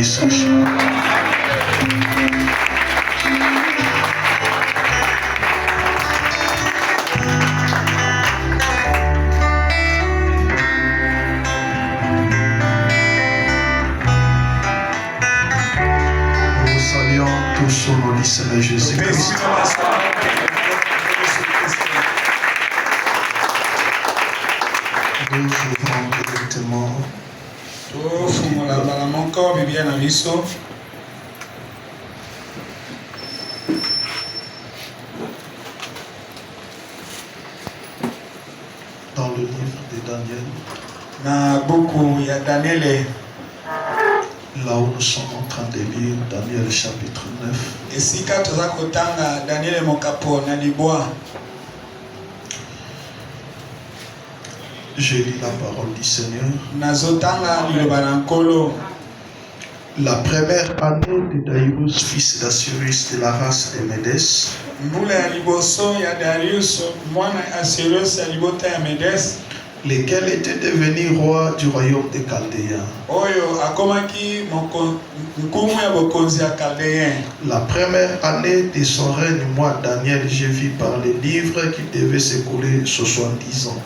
son chemin. Nous saluons tous au nom du Seigneur Jésus-Christ. Nous ouvrons directement dans le livre de Daniel. Là où nous sommes en train de lire Daniel chapitre 9. Je lis la parole du Seigneur. La première année de Darius, fils d'Assyrus de la race des Médès, lequel était devenu roi du royaume des Chaldéens. La première année de son règne, moi, Daniel, j'ai vu par les livres qu'il devait s'écouler 70 ans.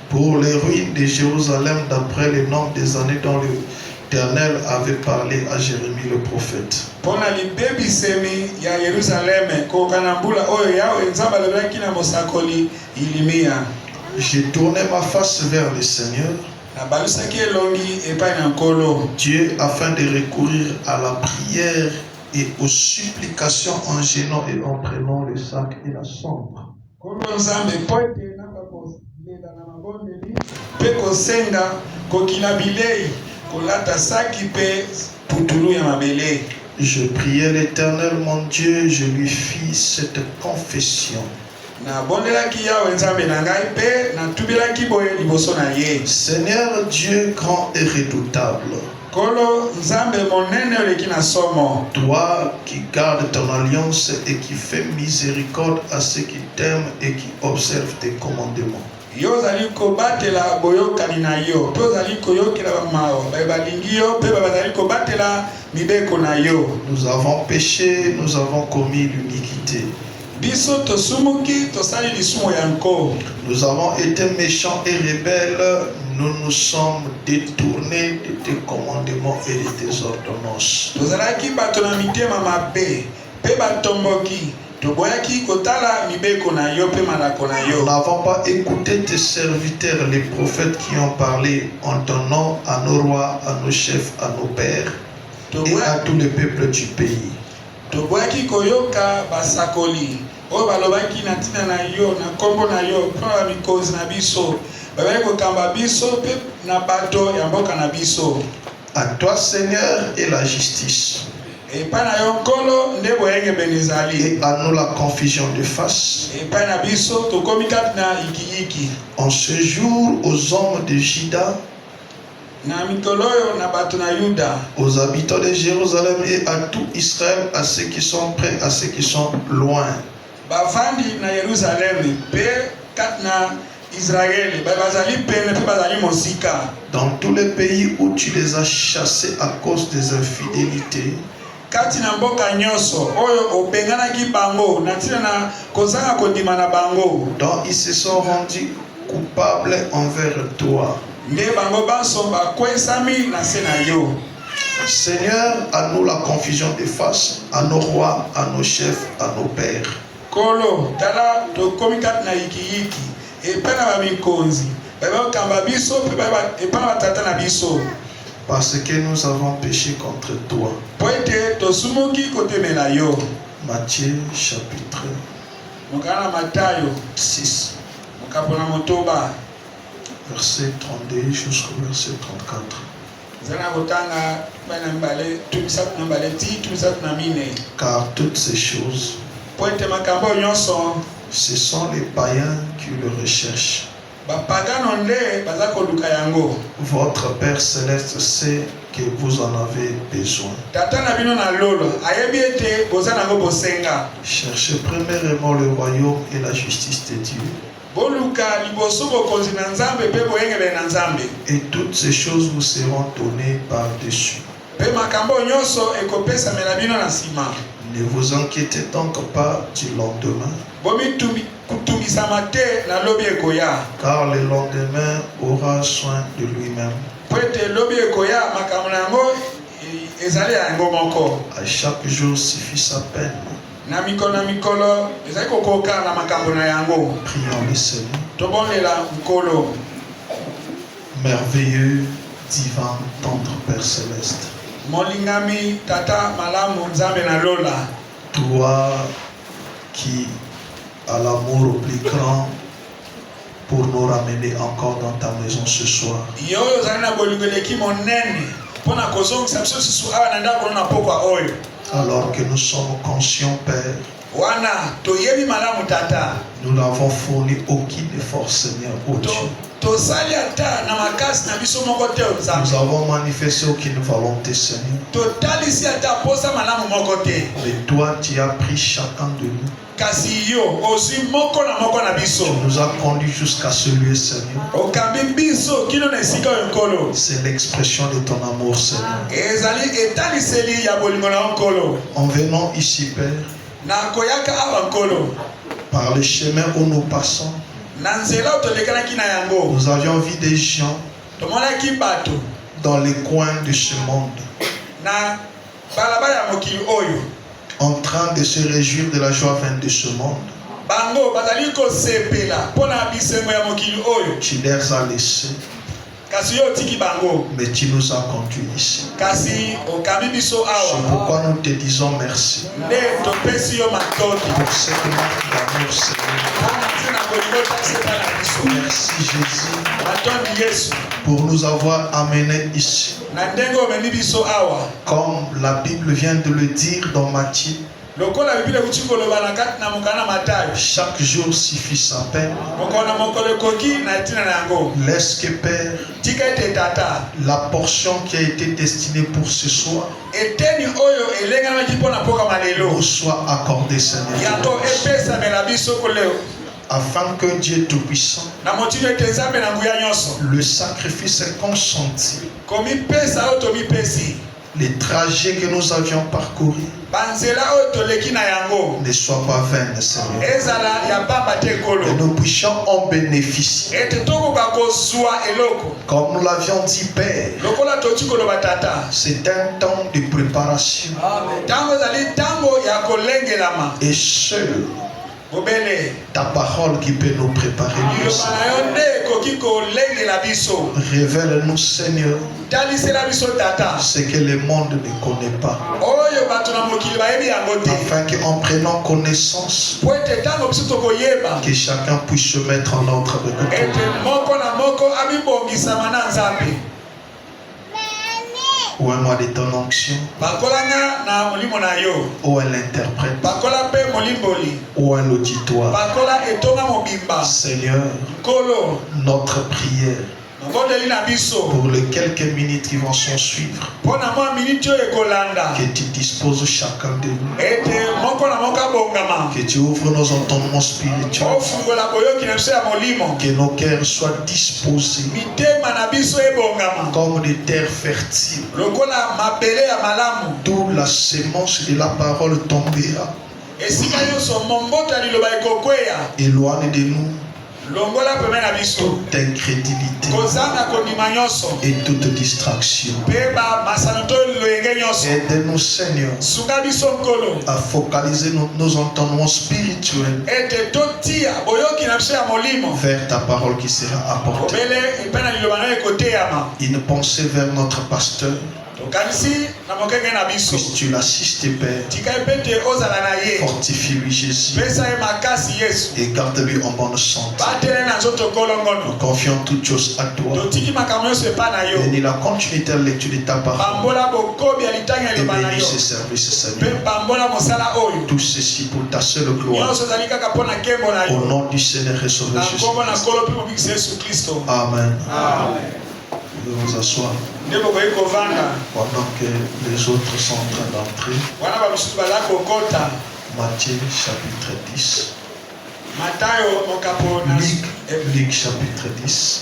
Pour les ruines de Jérusalem, d'après le nombre des années dont l'Éternel avait parlé à Jérémie le prophète. J'ai tourné ma face vers le Seigneur, Dieu, afin de recourir à la prière et aux supplications en gênant et en prenant le sac et la sombre. Je priais l'Éternel mon Dieu, je lui fis cette confession. Seigneur Dieu grand et redoutable, toi qui gardes ton alliance et qui fais miséricorde à ceux qui t'aiment et qui observent tes commandements. Nous avons péché, nous avons commis l'iniquité. Nous avons été méchants et rebelles, nous nous sommes détournés de tes commandements et de tes ordonnances. Nous n'avons pas écouté tes serviteurs, les prophètes qui ont parlé en ton nom à nos rois, à nos chefs, à nos pères et à tous les peuples du pays. À toi, Seigneur, est la justice. Et à nous la confusion de face. En ce jour, aux hommes de Juda, aux habitants de Jérusalem et à tout Israël, à ceux qui sont près, à ceux qui sont loin. Dans tous les pays où tu les as chassés à cause des infidélités, dont ils se sont rendus coupables envers toi. Seigneur, à nous la confusion des faces, à nos rois, à nos chefs, à nos pères. Parce que nous avons péché contre toi. Matthieu chapitre 6. Verset 32 jusqu'au verset 34. Car toutes ces choses, ce sont les païens qui le recherchent. Votre Père Céleste sait que vous en avez besoin. Cherchez premièrement le royaume et la justice de Dieu. Et toutes ces choses vous seront données par-dessus. Ne vous inquiétez donc pas du lendemain, car le lendemain aura soin de lui-même. À chaque jour suffit sa peine. Prions le Seigneur. Merveilleux, divin, tendre Père Céleste. Toi qui as l'amour au plus grand pour nous ramener encore dans ta maison ce soir. Alors que nous sommes conscients, Père, nous n'avons fourni aucune force, Seigneur, ô Dieu. Nous avons manifesté aucune volonté, Seigneur. Mais toi, tu as pris chacun de nous. Tu nous as conduits jusqu'à ce lieu, Seigneur. C'est l'expression de ton amour, Seigneur. En venant ici, Père, par le chemin où nous passons, nous avions vu des gens dans les coins de ce monde en train de se réjouir de la joie vaine de ce monde. Tu les as laissés, mais tu nous as conduits ici. C'est pourquoi nous te disons merci pour ce que nous d'amour, Seigneur. Merci Jésus pour nous avoir amenés ici. Comme la Bible vient de le dire dans Matthieu, chaque jour suffit sa peine. Laisse que, Père, la portion qui a été destinée pour ce soir nous soit accordée, Seigneur, afin que Dieu Tout-Puissant, le sacrifice est consenti. Les trajets que nous avions parcourus ne soient pas vains, Seigneur. Et nous puissions en bénéficier. Comme nous l'avions dit, Père, c'est un temps de préparation. Et seul ta parole qui peut nous préparer. Révèle-nous, Seigneur, ce que le monde ne connaît pas, afin qu'en prenant connaissance, que chacun puisse se mettre en ordre avec toi. Où est moi de ton onction? Où est l'interprète? Où est l'auditoire? Seigneur, notre prière pour les quelques minutes qui vont s'en suivre, que tu disposes chacun de nous, que tu ouvres nos entendements spirituels, que nos cœurs soient disposés comme des terres fertiles, d'où la sémence de la parole tombera. Éloigne de nous toute incrédulité et toute distraction. Aide-nous, Seigneur, à focaliser nos entendements spirituels vers ta parole qui sera apportée. Une pensée vers notre pasteur. Puisses-tu l'assister, Père. Fortifie-lui, Jésus, et garde-lui en bonne santé. Nous confions toutes choses à toi. Bénis la continuité de lecture de ta parole. Et bénis ce service, Seigneur. Tout ceci pour ta seule gloire. Au nom du Seigneur et Sauveur Jésus-Christ. Amen. Vous vous asseoir. Pendant que les autres sont en train d'entrer. Matthieu chapitre 10. Luc chapitre 10.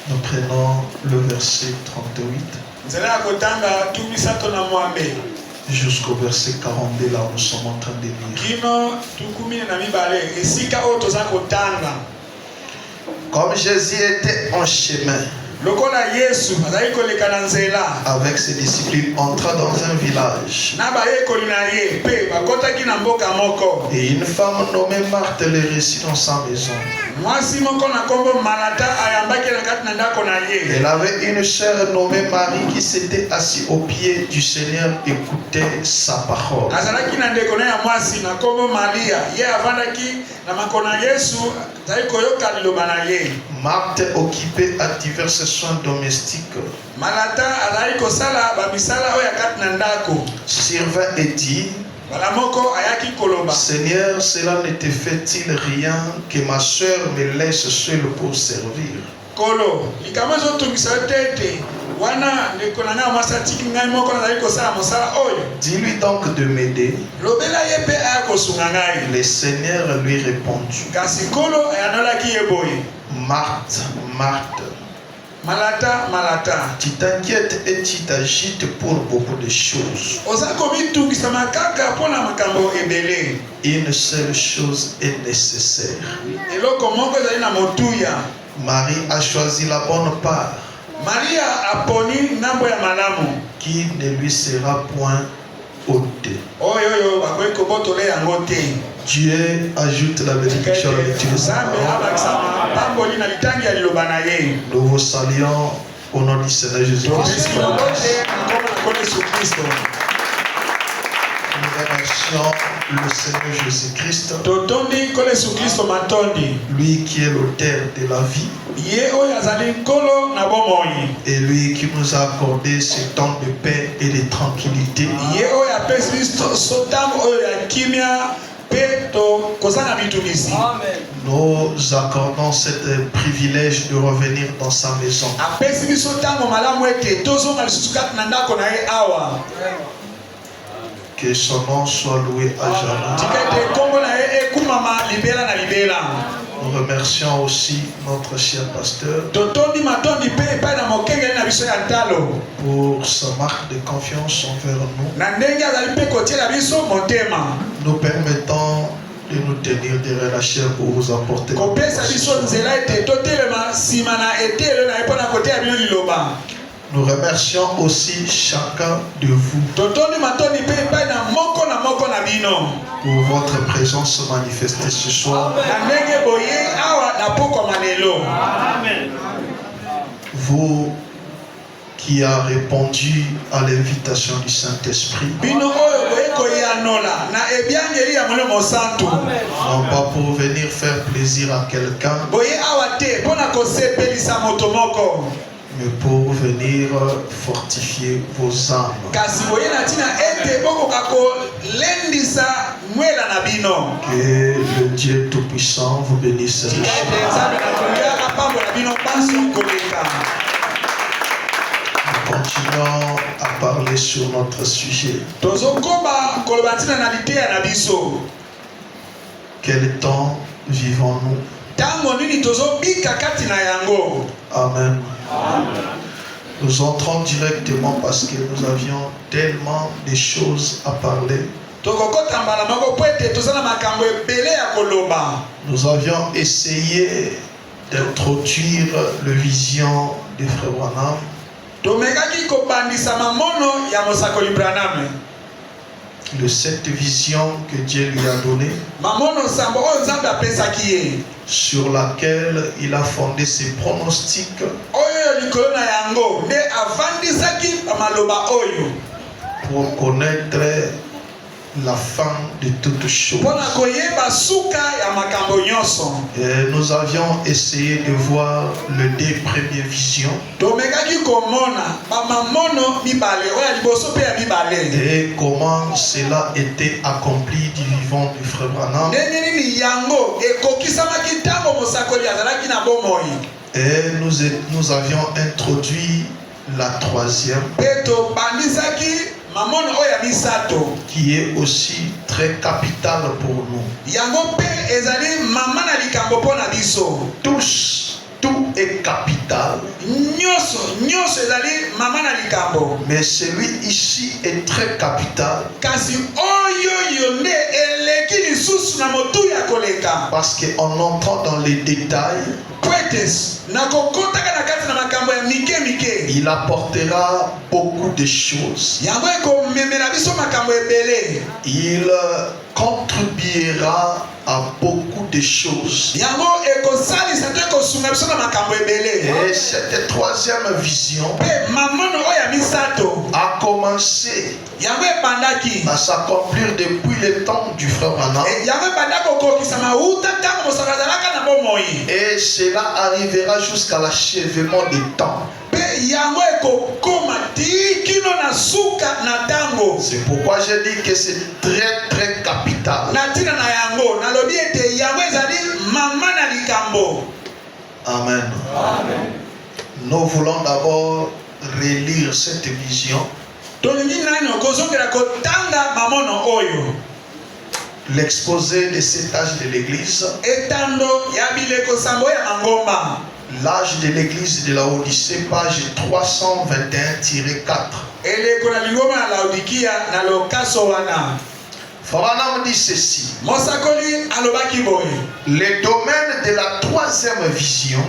Nous prenons le verset 38 jusqu'au verset 42, là où nous sommes en train de lire. Comme Jésus était en chemin avec ses disciples, il entra dans un village. Et une femme nommée Marthe le reçut dans sa maison. Elle avait une sœur nommée Marie qui s'était assise au pied du Seigneur, écoutait sa parole. Marthe occupée à divers soins domestiques. Survint et dit: Seigneur, cela ne te fait-il rien que ma sœur me laisse seule pour servir? Dis-lui donc de m'aider. Le Seigneur lui répondit: Marthe, Marthe, tu t'inquiètes et tu t'agites pour beaucoup de choses. Une seule chose est nécessaire. Marie a choisi la bonne part, qui ne lui sera point ôtée. Dieu ajoute la bénédiction à l'utilisation. Nous vous saluons au nom du Seigneur Jésus-Christ. Nous remercions le Seigneur Jésus-Christ, lui qui est l'auteur de la vie, et lui qui nous a accordé ce temps de paix et de tranquillité. Nous accordons ce privilège de revenir dans sa maison. Que son nom soit loué à jamais. Nous remercions aussi notre cher pasteur pour sa marque de confiance envers nous, nous permettant de nous tenir des relations pour vous apporter. Nous remercions aussi chacun de vous pour votre présence manifestée ce soir. Vous qui a répondu à l'invitation du Saint-Esprit, non pas pour venir faire plaisir à quelqu'un, mais pour venir fortifier vos âmes. Que le Dieu Tout-Puissant vous bénisse. Nous continuons à parler sur notre sujet. Quel temps vivons-nous? Amen. Nous entrons directement parce que nous avions tellement de choses à parler. Nous avions essayé d'introduire la vision de Frère Branham. De cette vision que Dieu lui a donnée, sur laquelle il a fondé ses pronostics, pour connaître la fin de toutes choses. Et nous avions essayé de voir les deux premières visions et comment cela était accompli du vivant du Frère Branham. Et nous avions introduit la troisième, qui est aussi très capital pour nous. Tous, tout est capital. Mais celui ici est très capital. Parce qu'en entrant dans les détails, il apportera beaucoup de choses. Il contribuera à beaucoup de choses. Et cette troisième vision a commencé à s'accomplir depuis le temps du frère Branham. Et cela arrivera jusqu'à l'achèvement des temps. C'est pourquoi je dis que c'est très très capital. Amen. Amen. Nous voulons d'abord relire cette vision. L'exposé de cet âge de l'église. L'âge de l'église de la Odyssée, page 321-4. Branham dit ceci. Le domaine de la troisième vision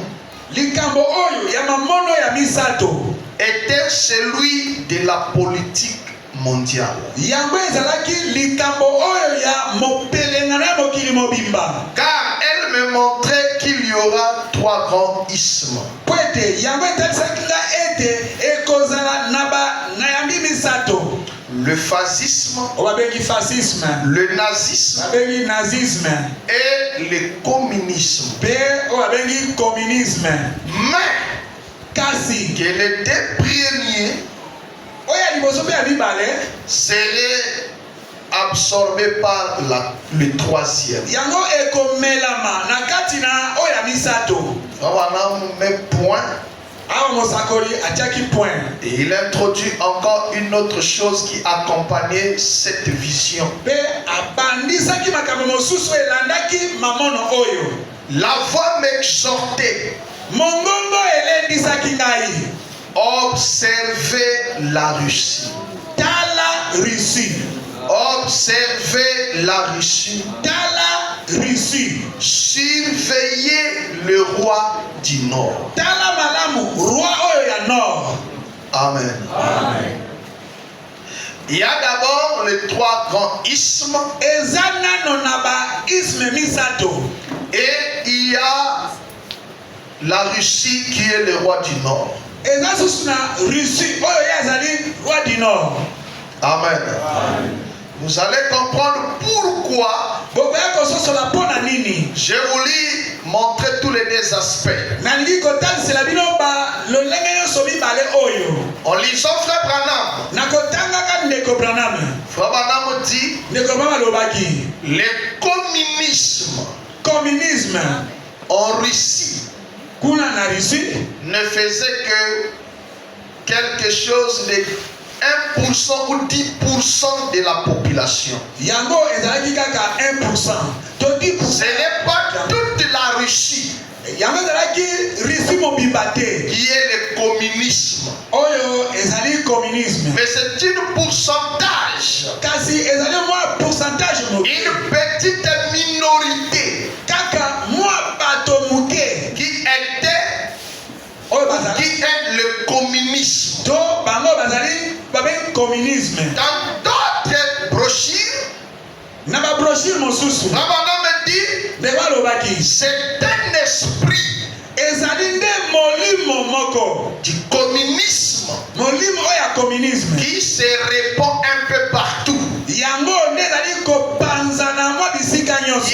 était celui de la politique mondiale. Car elle me montrait qu'il y aura trois grands isthmes. Le fascisme, le nazisme et le communisme. Mais que les deux premiers seraient absorbés par le troisième. Branham met point. Et il introduit encore une autre chose qui accompagnait cette vision. La voix m'exhortait. Observez la Russie. Observez la Russie. Surveillez le roi du Nord. Amen. Amen. Il y a d'abord les trois grands isthmes. Et il y a la Russie qui est le roi du Nord. Amen. Amen. Vous allez comprendre pourquoi je voulais montrer tous les deux aspects. En lisant Frère Branham, Frère Branham dit le communisme en Russie ne faisait que quelque chose de 1% ou 10% de la population. Ce n'est pas toute la Russie qui est le communisme. Mais c'est un pourcentage. Une petite minorité qui est le communisme. Dans d'autres brochures, Branham dit c'est un esprit du communisme qui se répand un peu partout. Qui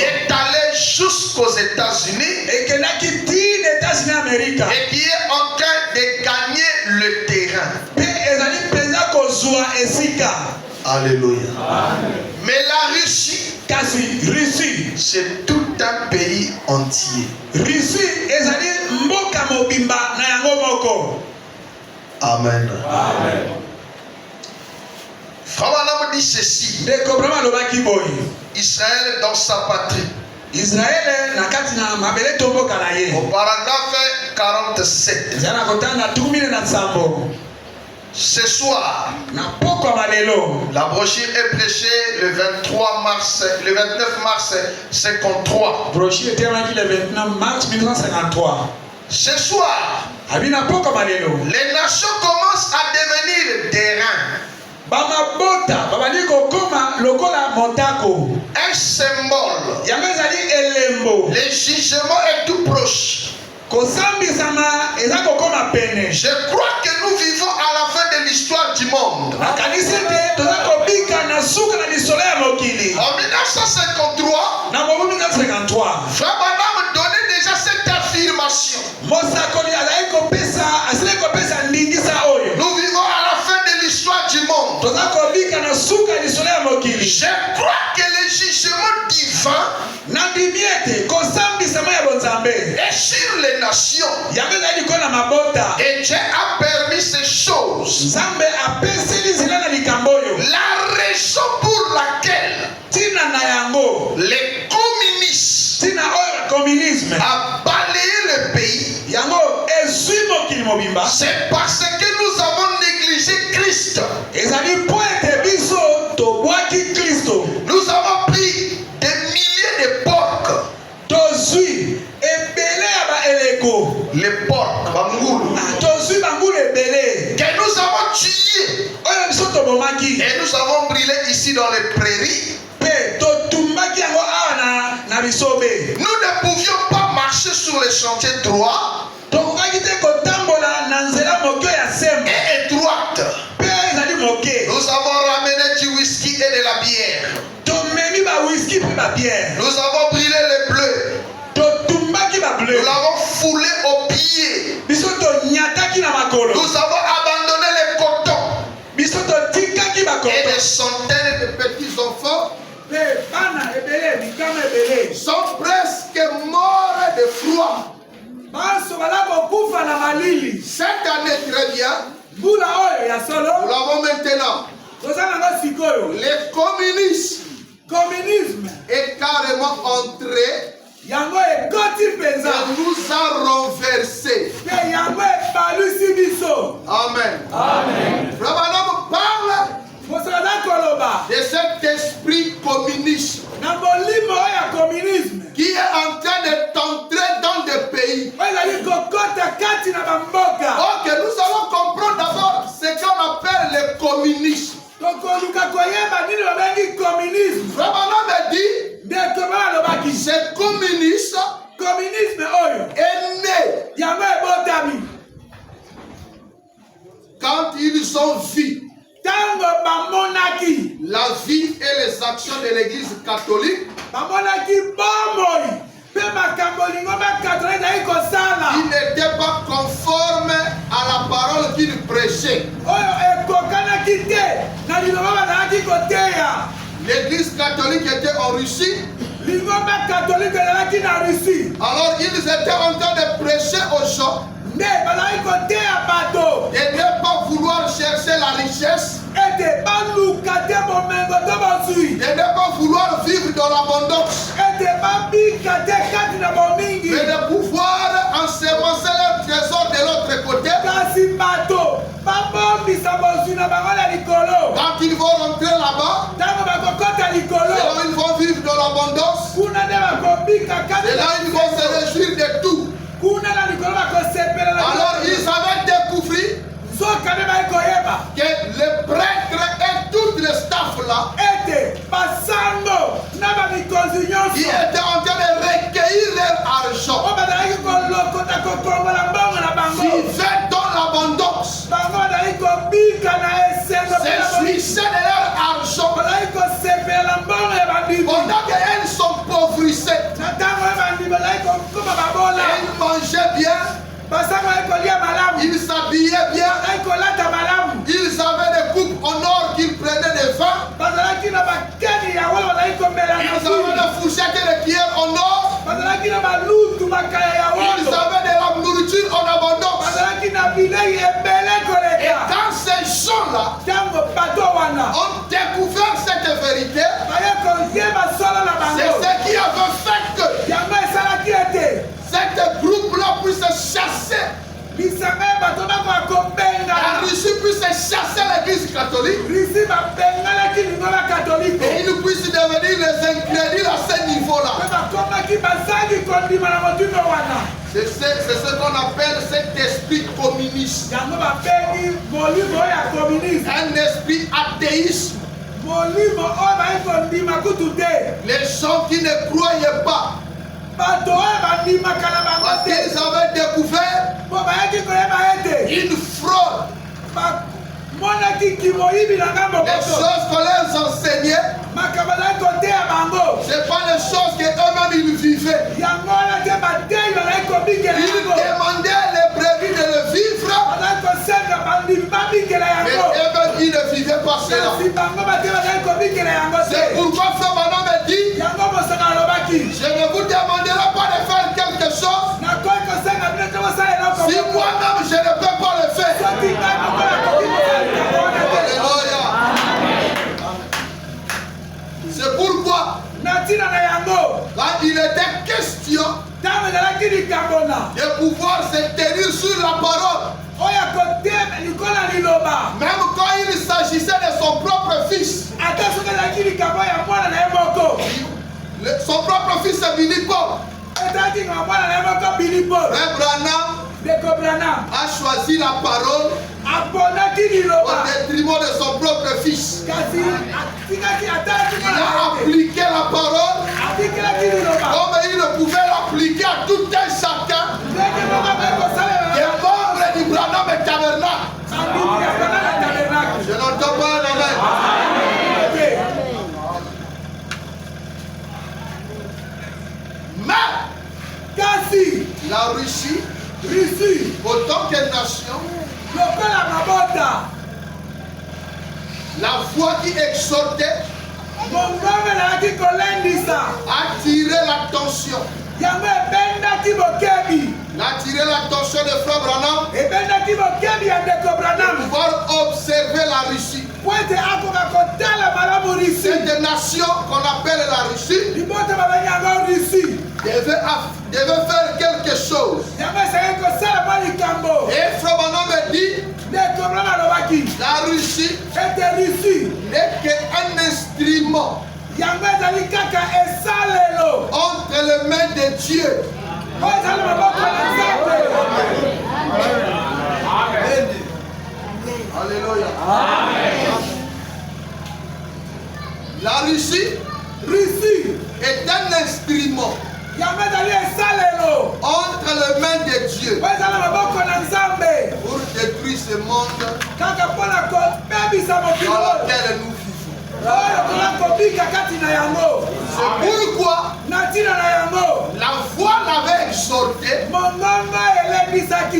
est allé jusqu'aux États-Unis et qui est en train de gagner le terrain. Alléluia. Amen. Mais la Russie, c'est tout un pays entier. Amen. Amen. Frère dit ceci. Israël dans sa patrie. Au paragraphe 47. Ce soir, la brochure est prêchée le 29 mars 53. Ce soir, les nations commencent à devenir des reins. Un symbole. Le jugement est tout proche. Je crois que nous vivons à la fin de l'histoire du monde. En 1953, Frère Branham donnait déjà cette affirmation. Nous vivons à la fin de l'histoire du monde. Je crois que le jugement divin est sur les nations. Et Dieu a permis ces choses. La raison pour laquelle les communistes a balayé le pays, c'est parce que nous avons négligé Christ. Nous avons pris des milliers de porcs. Les porcs, que nous avons tués. Et nous avons brûlé ici dans les prairies. Nous ne pouvions pas marcher sur les chantiers droits et étroites. Nous avons ramené du whisky et de la bière. Nous avons brûlé les bleus. Nous l'avons foulé aux pieds. Nous avons abandonné les cotons. Et des centaines de petits enfants sont presque morts de froid. Cette année très bien, nous l'avons maintenant. Le communisme est carrément entré. Et nous a renversé. Amen. Frère Branham parle de cet esprit communiste qui est en train d'entrer dans des pays. Ok, nous allons comprendre d'abord ce qu'on appelle le communisme. Frère Branham dit ce communisme est né quand ils ont vu la vie et les actions de l'église catholique. Il n'était pas conforme à la parole qu'il prêchait. L'église catholique était en Russie. Alors ils étaient en train de prêcher aux gens de ne pas vouloir chercher la richesse, de ne pas vouloir vivre dans l'abondance, mais de pouvoir ensemencer leur trésor de l'autre côté. Quand ils vont rentrer là-bas, ils vont vivre dans l'abondance. C'est là ils vont se réjouir de tout. Alors ils avaient découvert que les prêtres et tout le staff là, ils étaient en train de recueillir leur argent, vivaient dans l'abondance, s'essuissaient de leur argent pendant qu'elles sont pauvrissées. Ils mangeaient bien, ils s'habillaient bien, ils avaient des coupes en or qu'ils prenaient des vins, ils avaient des fourchettes et des pierres en or, ils avaient de la nourriture en abondance. Et quand ces gens-là ont découvert La Russie puisse chasser l'église catholique. Et ils puissent devenir les incrédules à ce niveau-là. C'est ce qu'on appelle cet esprit communiste. Un esprit athéisme. Les gens qui ne croyaient pas, parce qu'ils avaient découvert une fraude. Les choses qu'on leur enseignait, ce n'est pas les choses qu'eux-mêmes ils vivaient. Ils demandaient les brebis de le vivre, mais eux-mêmes ils ne vivaient pas cela. C'est pourquoi ce bonhomme me dit, je ne vous demanderai pas de faire quelque chose si moi-même je ne peux pas le faire. Alléluia. C'est pourquoi quand il était question de pouvoir se tenir sur la parole, même quand il s'agissait de son propre fils, son propre fils c'est Billy Paul. Branham a choisi la parole au détriment de son propre fils. Il a appliqué la parole comme il ne pouvait l'appliquer à tout un chacun. Les membres du Branham et Tabernacle. Je n'entends pas un amen. Mais la Russie, autant que nation, la voix qui exhortait a tiré l'attention. Attirer l'attention de Frère Branham de pouvoir observer la Russie. Cette nation qu'on appelle la Russie devait faire quelque chose. Et Frère Branham me dit, la Russie n'est qu'un instrument entre les mains de Dieu. Alléluia. La Russie est un instrument entre les mains de Dieu pour détruire ce monde dans lequel nous vivons. C'est pourquoi la voix l'avait exhorté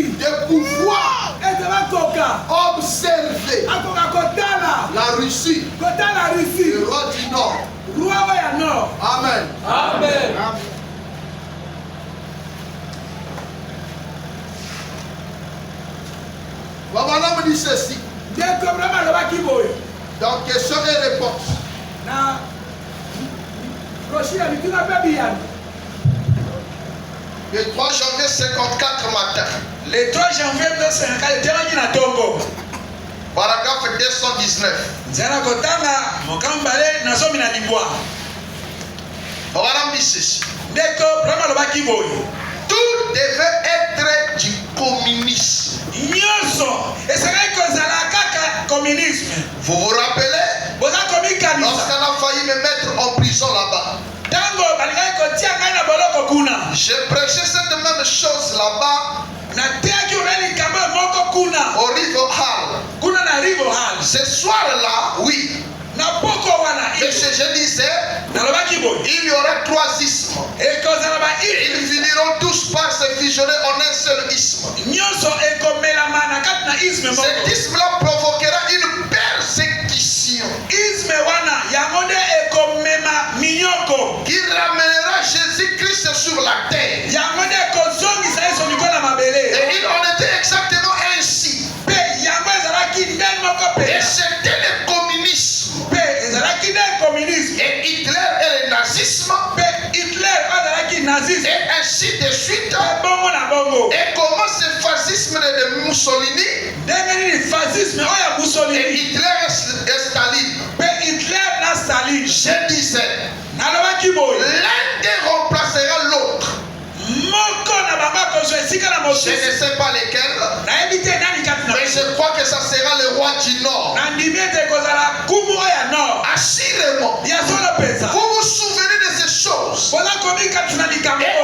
de pouvoir observer la Russie, le roi du Nord. Amen. Amen. Babana me dit ceci. Dans question et réponse. Le 3 janvier 54 matin. Le 3 janvier 1954, paragraphe 219. Babana me dit ceci. Tout devait être du communisme. Vous vous rappelez lorsqu'on a failli me mettre en prison là-bas, j'ai prêché cette même chose là-bas au River Hall. Ce soir-là, oui. Mais je disais, il y aura 3 isthmes. Ils finiront tous par se fusionner en un seul isthme. Cet isthme-là provoquera une persécution qui ramènera Jésus-Christ sur la terre. Et il en était exactement ainsi. Et c'était le communisme. Et Hitler et le nazisme. Et ainsi de suite. Et comment ce fascisme de Mussolini Et Hitler et Staline. Je disais, l'un des remplacera l'autre. Je ne sais pas lesquels, mais je crois que ça sera le roi du Nord. Assurément, vous vous souvenez de ces choses et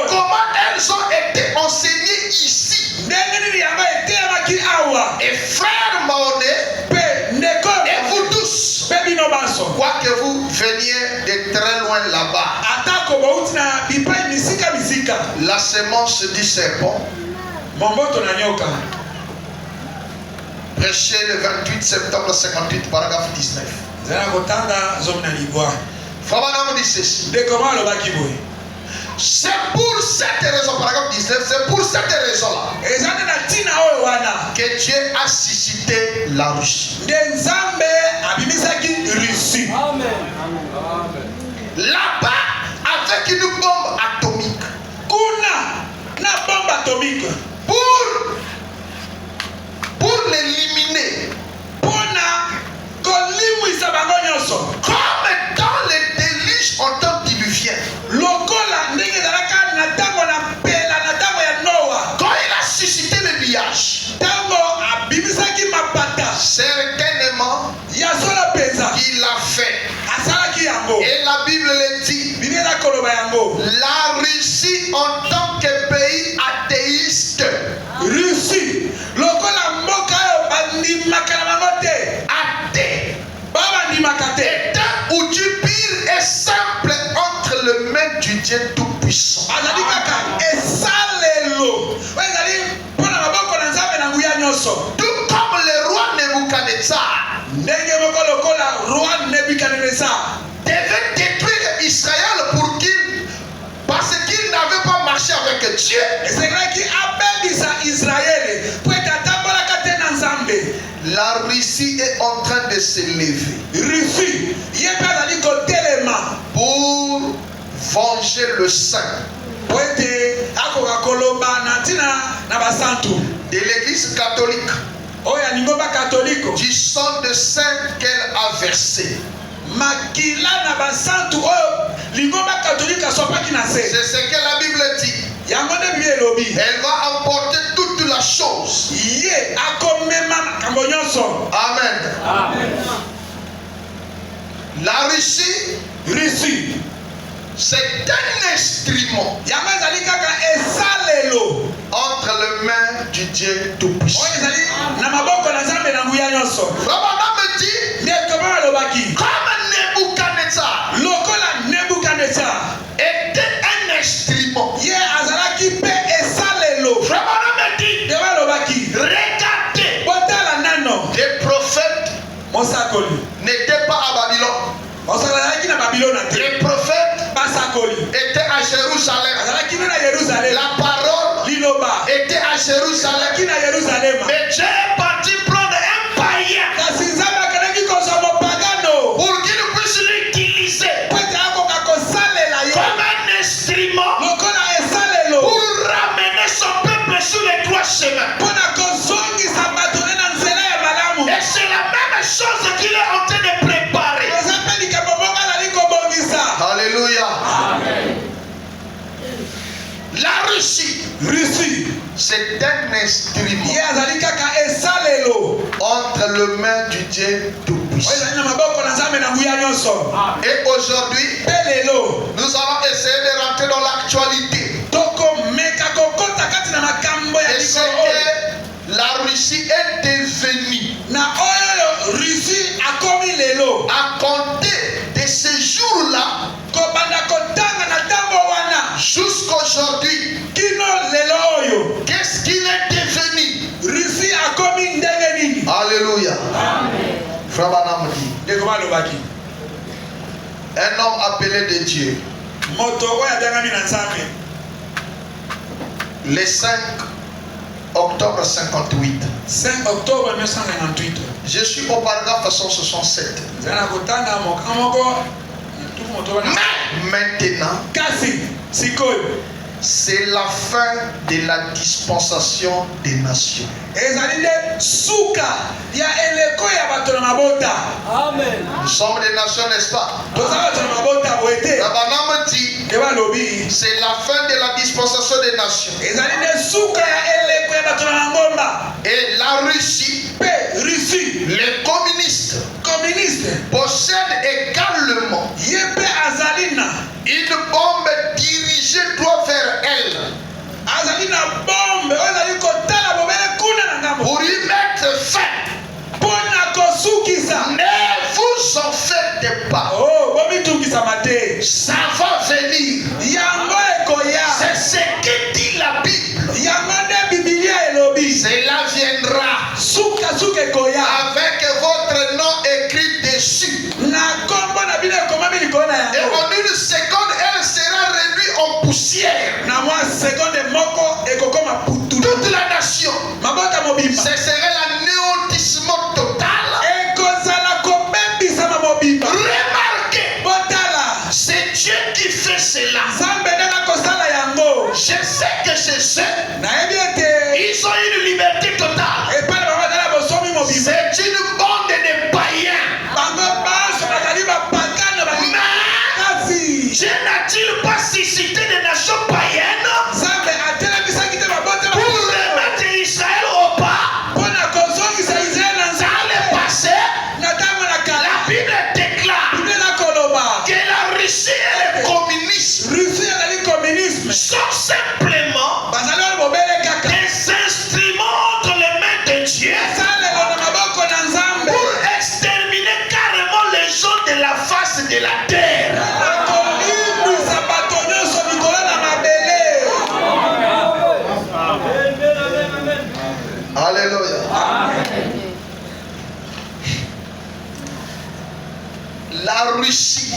comment elles ont été enseignées ici. Et frère Mahoney, et vous tous, quoi que vous veniez de très loin là-bas, la semence du serpent, prêché le 28 septembre 58, paragraphe 19. Frère dit ceci. C'est pour cette raison, paragraphe 19, c'est pour cette raison-là que Dieu a suscité la Russie. Là-bas, avec une bombe atomique. Pour l'éliminer. Comme dans les déluges en temps diluvien. Quand il a suscité le nuage, certainement il l'a fait. Et la Bible le dit. La Russie en tant que pays athéiste. Athée. Est un outil pire et simple entre les mains du Dieu Tout-Puissant. Tout comme le roi Nebuchadnezzar devait détruire Israël parce qu'il n'avait pas marché avec Dieu. La Russie est en train de se lever pour venger le sang de l'église catholique, du sang de saint qu'elle a versé. C'est ce que la Bible dit. Elle va emporter toute la chose. Amen. La Russie, c'est un instrument entre les mains du Dieu Tout-Puissant. Rabana me dit, comme Nebuchadnezzar était un instrument. Rabana me dit, regardez, les prophètes n'étaient pas à Babylone. Les prophètes étaient à Jérusalem. La parole était à Jérusalem. Mais Dieu est parti prendre un païen pour qu'il puisse l'utiliser comme un instrument pour ramener son peuple sur les droits chemins. Et c'est la même chose qu'il est en train de préparer. Alléluia. Amen. La Russie, c'est un instrument entre les mains du Dieu Tout-Puissant. Et aujourd'hui, nous allons essayer de rentrer dans l'actualité. Et c'est que la Russie est devenue à compter de ce jour-là jusqu'aujourd'hui. Qu'est-ce qu'il est devenu? Alléluia. Frère Banam dit, un homme appelé de Dieu, le 5 octobre 58. 5 octobre 1958. Je suis au paragraphe 167. Mais maintenant, c'est la fin de la dispensation des nations. Amen. Nous sommes des nations, n'est-ce pas? C'est la fin de la dispensation des nations. Et la Russie, les communistes, possèdent également une bombe dirigée droit vers elle. Pour y mettre fin. Ne vous en faites pas. Ça va venir. C'est ce que dit la Bible. Cela viendra avec votre nom écrit dessus. Et en une seconde, elle sera réduite en poussière. Toute la nation. Ce serait l'anéantissement total. Remarquez, c'est Dieu qui fait cela. Je sais que c'est ça. Ils ont une liberté totale. C'est une bande de païens. Mais Dieu n'a-t-il pas suscité des nations païennes pour remettre Israël au pas? Ça allait passer. La Bible déclare que la Russie et le communisme sont simplement des instruments entre les mains de Dieu pour exterminer carrément les gens de la face de la terre. Alléluia. La Russie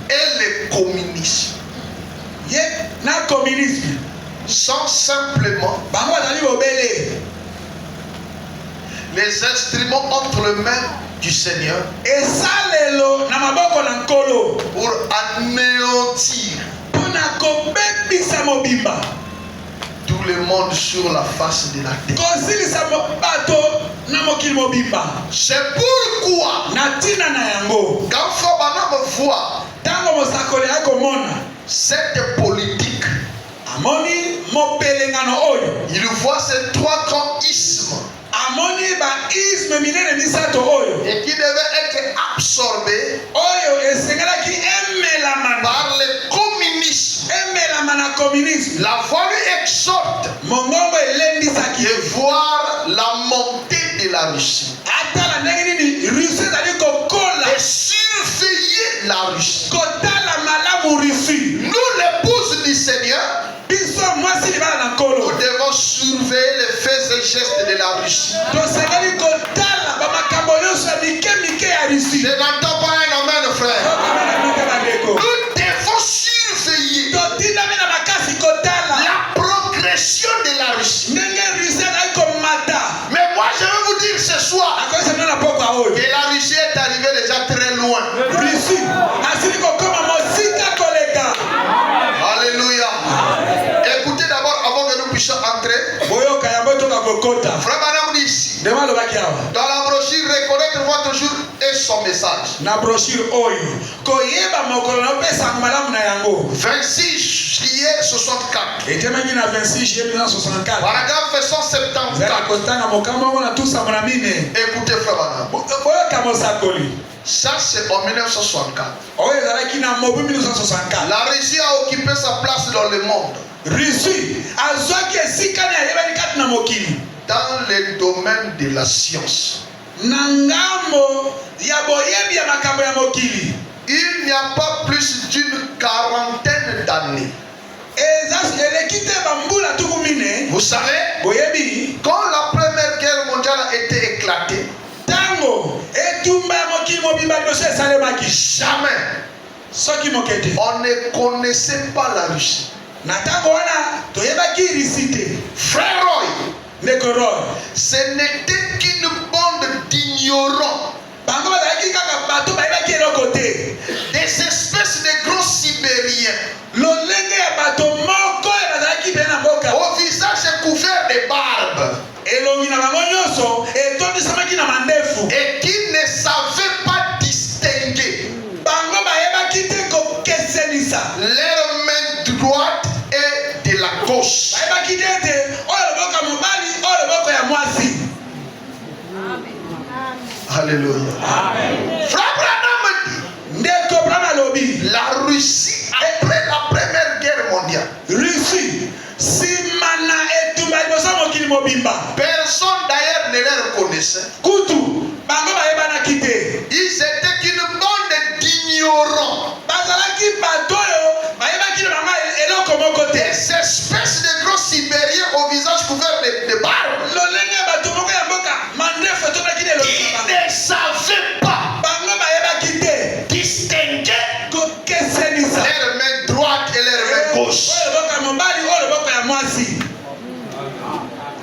et le communisme sont simplement les instruments entre les mains du Seigneur pour anéantir tout le monde sur la face de la terre. C'est pourquoi quand Fabana voit cette politique, il voit ces trois grands ismes et qui devaient être absorbés par le communisme. La foi lui exhorte de voir la montée de la Russie et surveiller la Russie. Nous, l'épouse du Seigneur, nous devons surveiller les faits et gestes de la Russie. Je n'entends pas un amen, frère. Nous devons surveiller la progression de la Russie. Mais moi, je vais vous dire ce soir que la Russie est arrivée déjà très loin. Alléluia. Écoutez d'abord avant que nous puissions entrer. Frère Branham dit ici, dans la brochure reconnaître votre jour et son message. 26 juillet 64. Paragraphe 174. Écoutez frère Branham. Ça c'est en 1964. La Russie a occupé sa place dans le monde. Dans le domaine de la science. Il n'y a pas plus d'une quarantaine d'années. Vous savez, quand la première guerre mondiale a été éclatée, jamais on ne connaissait pas la Russie. Frère Roy, ce n'était qu'une bande d'ignorants, des espèces de gros Sibériens et qui ne savaient pas distinguer leur main droite et de la gauche. Alléluia. Frère Branham dit, la Russie après la Première Guerre mondiale, personne d'ailleurs ne les reconnaissait. Ils étaient une bande d'ignorants. Des espèces de gros Sibériens au visage couvert de barbe. Ils ne savaient pas distinguer leur main droite et leur main gauche.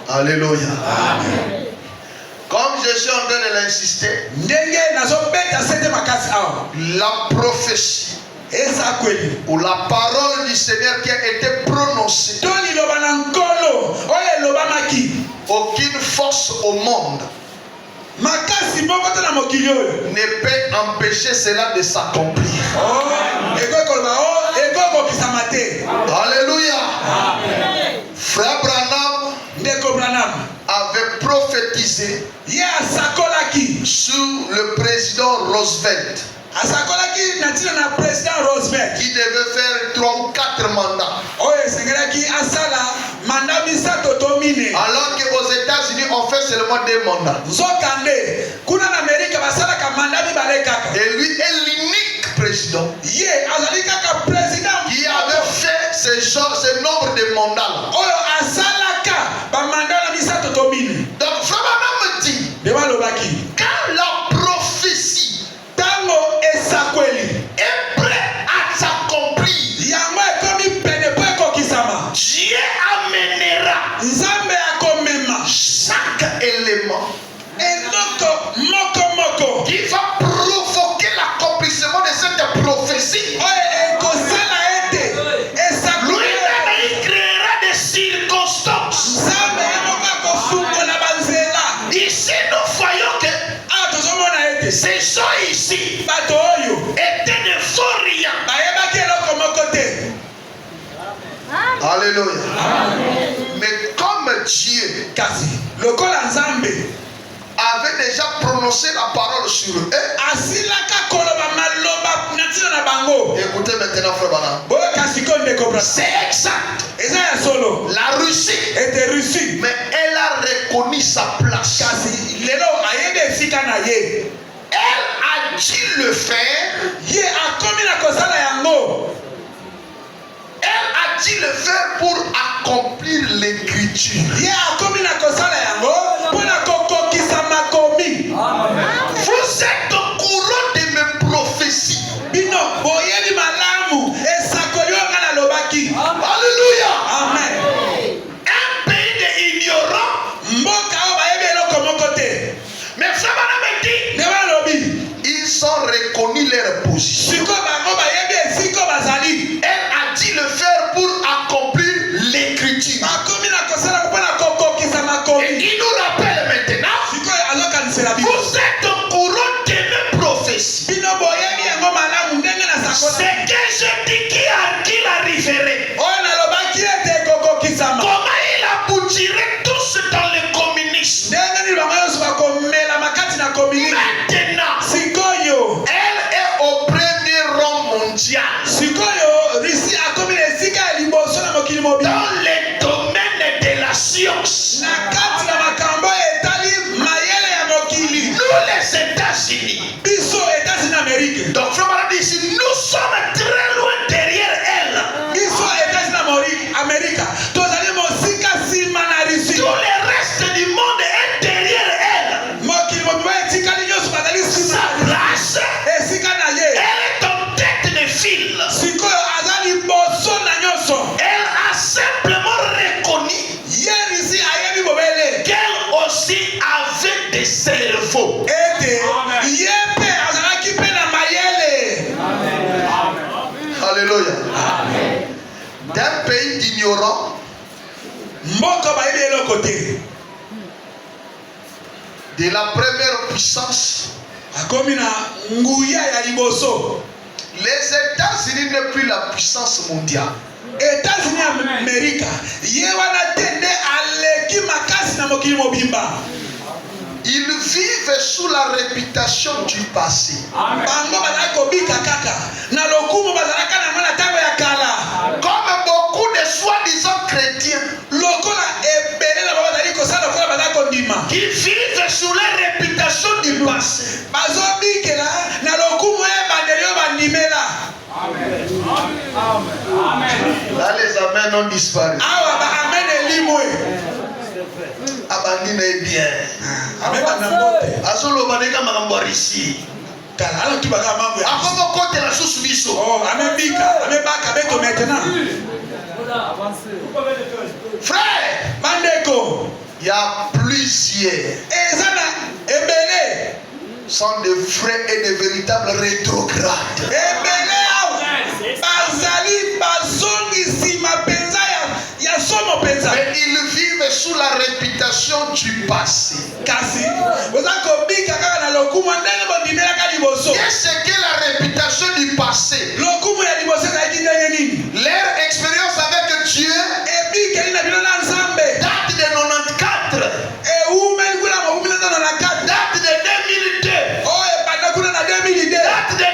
Alléluia. Comme je suis en train de l'insister, la prophétie ou la parole du Seigneur qui a été prononcée, aucune force au monde ne peut empêcher cela de s'accomplir. Alléluia. Frère Branham avait prophétisé sur le président Roosevelt, qui devait faire 3 ou 4 mandats. Alors qu'aux États-Unis on fait seulement 2 mandats. Et lui est l'unique président qui avait fait ce nombre de mandats. Donc Frère Branham dit, quand la prophétie est prête à s'accomplir, Dieu amènera chaque élément qui va provoquer l'accomplissement de cette prophétie. Lui-même, il créera des circonstances. Ici, nous voyons que ces gens ici étaient de faux rien. Alléluia. Mais comme Dieu avait déjà prononcé la parole sur eux, écoutez maintenant, frère Branham, c'est exact. La Russie, mais elle a reconnu sa place. Elle a dû le faire. Elle a dû le faire pour accomplir l'écriture. Vous êtes au courant de mes prophéties. Alléluia. Amen. Un pays d'ignorants. Mais frère Branham dit, ils ont reconnu leur position. Elle a dit le faire pour accomplir l'écriture. Et il nous rappelle maintenant, vous êtes au courant de mes prophéties. C'est que je dis qu'il arriverait. Comment il aboutirait tous dans le communisme. Maintenant, elle est au premier rang mondial. Dans les domaines de la science. Nous les États-Unis. Donc frère Branham dit ici, nous sommes très loin derrière elle. Tout le reste du monde est derrière elle. Sa place, elle est en tête de file. Elle a simplement reconnu qu'elle aussi avait des cerveaux. Alléluia. D'un pays d'ignorants, de la première puissance. Les États-Unis n'est plus la puissance mondiale. États-Unis Amérique yewana tende aleki makasi na mokili mobimba. Ils vivent sous la réputation du passé. Bango bazako bika kaka na lokumu bazalaka na mwana tango ya kala. Comme beaucoup de soi-disant chrétiens lokola ebele na bazali ko sala lokola bazako ndima qui vivent sous la réputation du passé. Bazobikela na lokumu e bandelio bandimela. Amen. Amen. Là les amens ont disparu. Awa ba amen elimwe. Abandine est bien. Amen banambote. Azolo baneka makambarisi. Kala ala kibaka mambo ya. Akomo kote la sous biso. Oh, amen bika, amen baka beto maintenant. Frère, Mandeko, il y a plusieurs. Ezana ebele sont de vrais et de véritables rétrogrades. Ebele bazali bazongi sima penza ya somo penza. Mais ils vivent sous la réputation du passé. Kasi ozako bika kaka na lokumu ndenge bondimela ka liboso. Qu'est-ce que la réputation du passé? Lokumu ya liboso ka ndenge nini? Leur expérience avec Dieu ebika ina bino na nzambe date de 94. Umeli kuna mo 1994. Date de 2002. Oh epanda kuna na 2002. Date de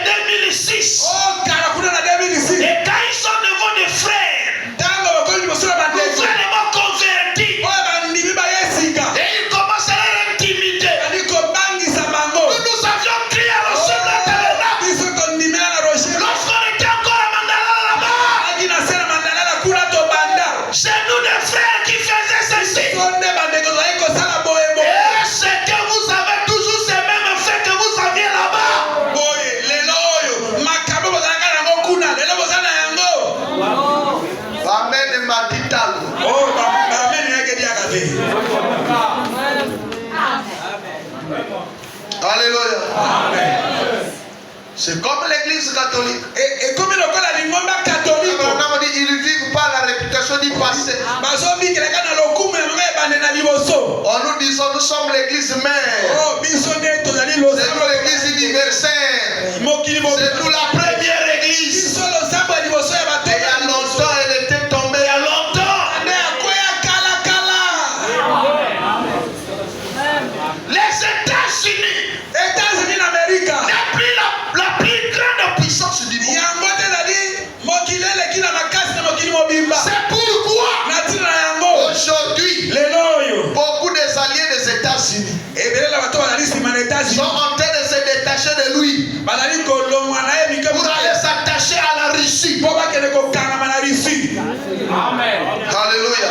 2006. Oh kara kuna na 2006. Et quand ils sont devant des frères, tango bakoli liboso na bande. les frères vont convertir. Oh bandimi ba yesika. Et ils commencent à leur intimider. Aniko bangisa bango. Nous avions crié à Rochelle la tabernacle. Biso kondimela na Rochelle. Lorsqu'on était encore à Mandala là-bas. Akina sena mandala na kuna to banda. C'est nous des frères qui faisaient ceci. Sonde bandeko zaiko sala boyebo. Et c'est que vous avez toujours ces mêmes faits que vous aviez là-bas. Boye lelo oyo makabo bazalaka nango kuna lelo bozala yango. Amen matitalo. Oh amen yake dia kaze. Alléluia. Amen. C'est comme l'église catholique. Et comme le kola lingomba catholique. On dit ils vivent pas la réputation du passé. Bazobi keleka na lokumu ya manga bande na liboso. On nous dit nous sommes l'église mère. Oh biso ne tozali lo. C'est nous l'église universelle. Mokili mo. C'est nous la première église. Biso lo samba liboso ya bato. Il y a longtemps elle était tombée il y a longtemps. Ne akoya kala kala. Les États-Unis. États-Unis d'Amérique. N'est plus la plus grande puissance du monde. Yango te dali mokili leki na makasi na mokili mobimba. C'est pourquoi Natina yango. aujourd'hui Lelo oyo. beaucoup des alliés des États-Unis Ebele la bato bazali sima na États-Unis. sont en train de se détacher de lui Bazali kolongwa na ye pour aller s'attacher à la Russie. po bakende kokangama na Russie. Amen. Alléluia.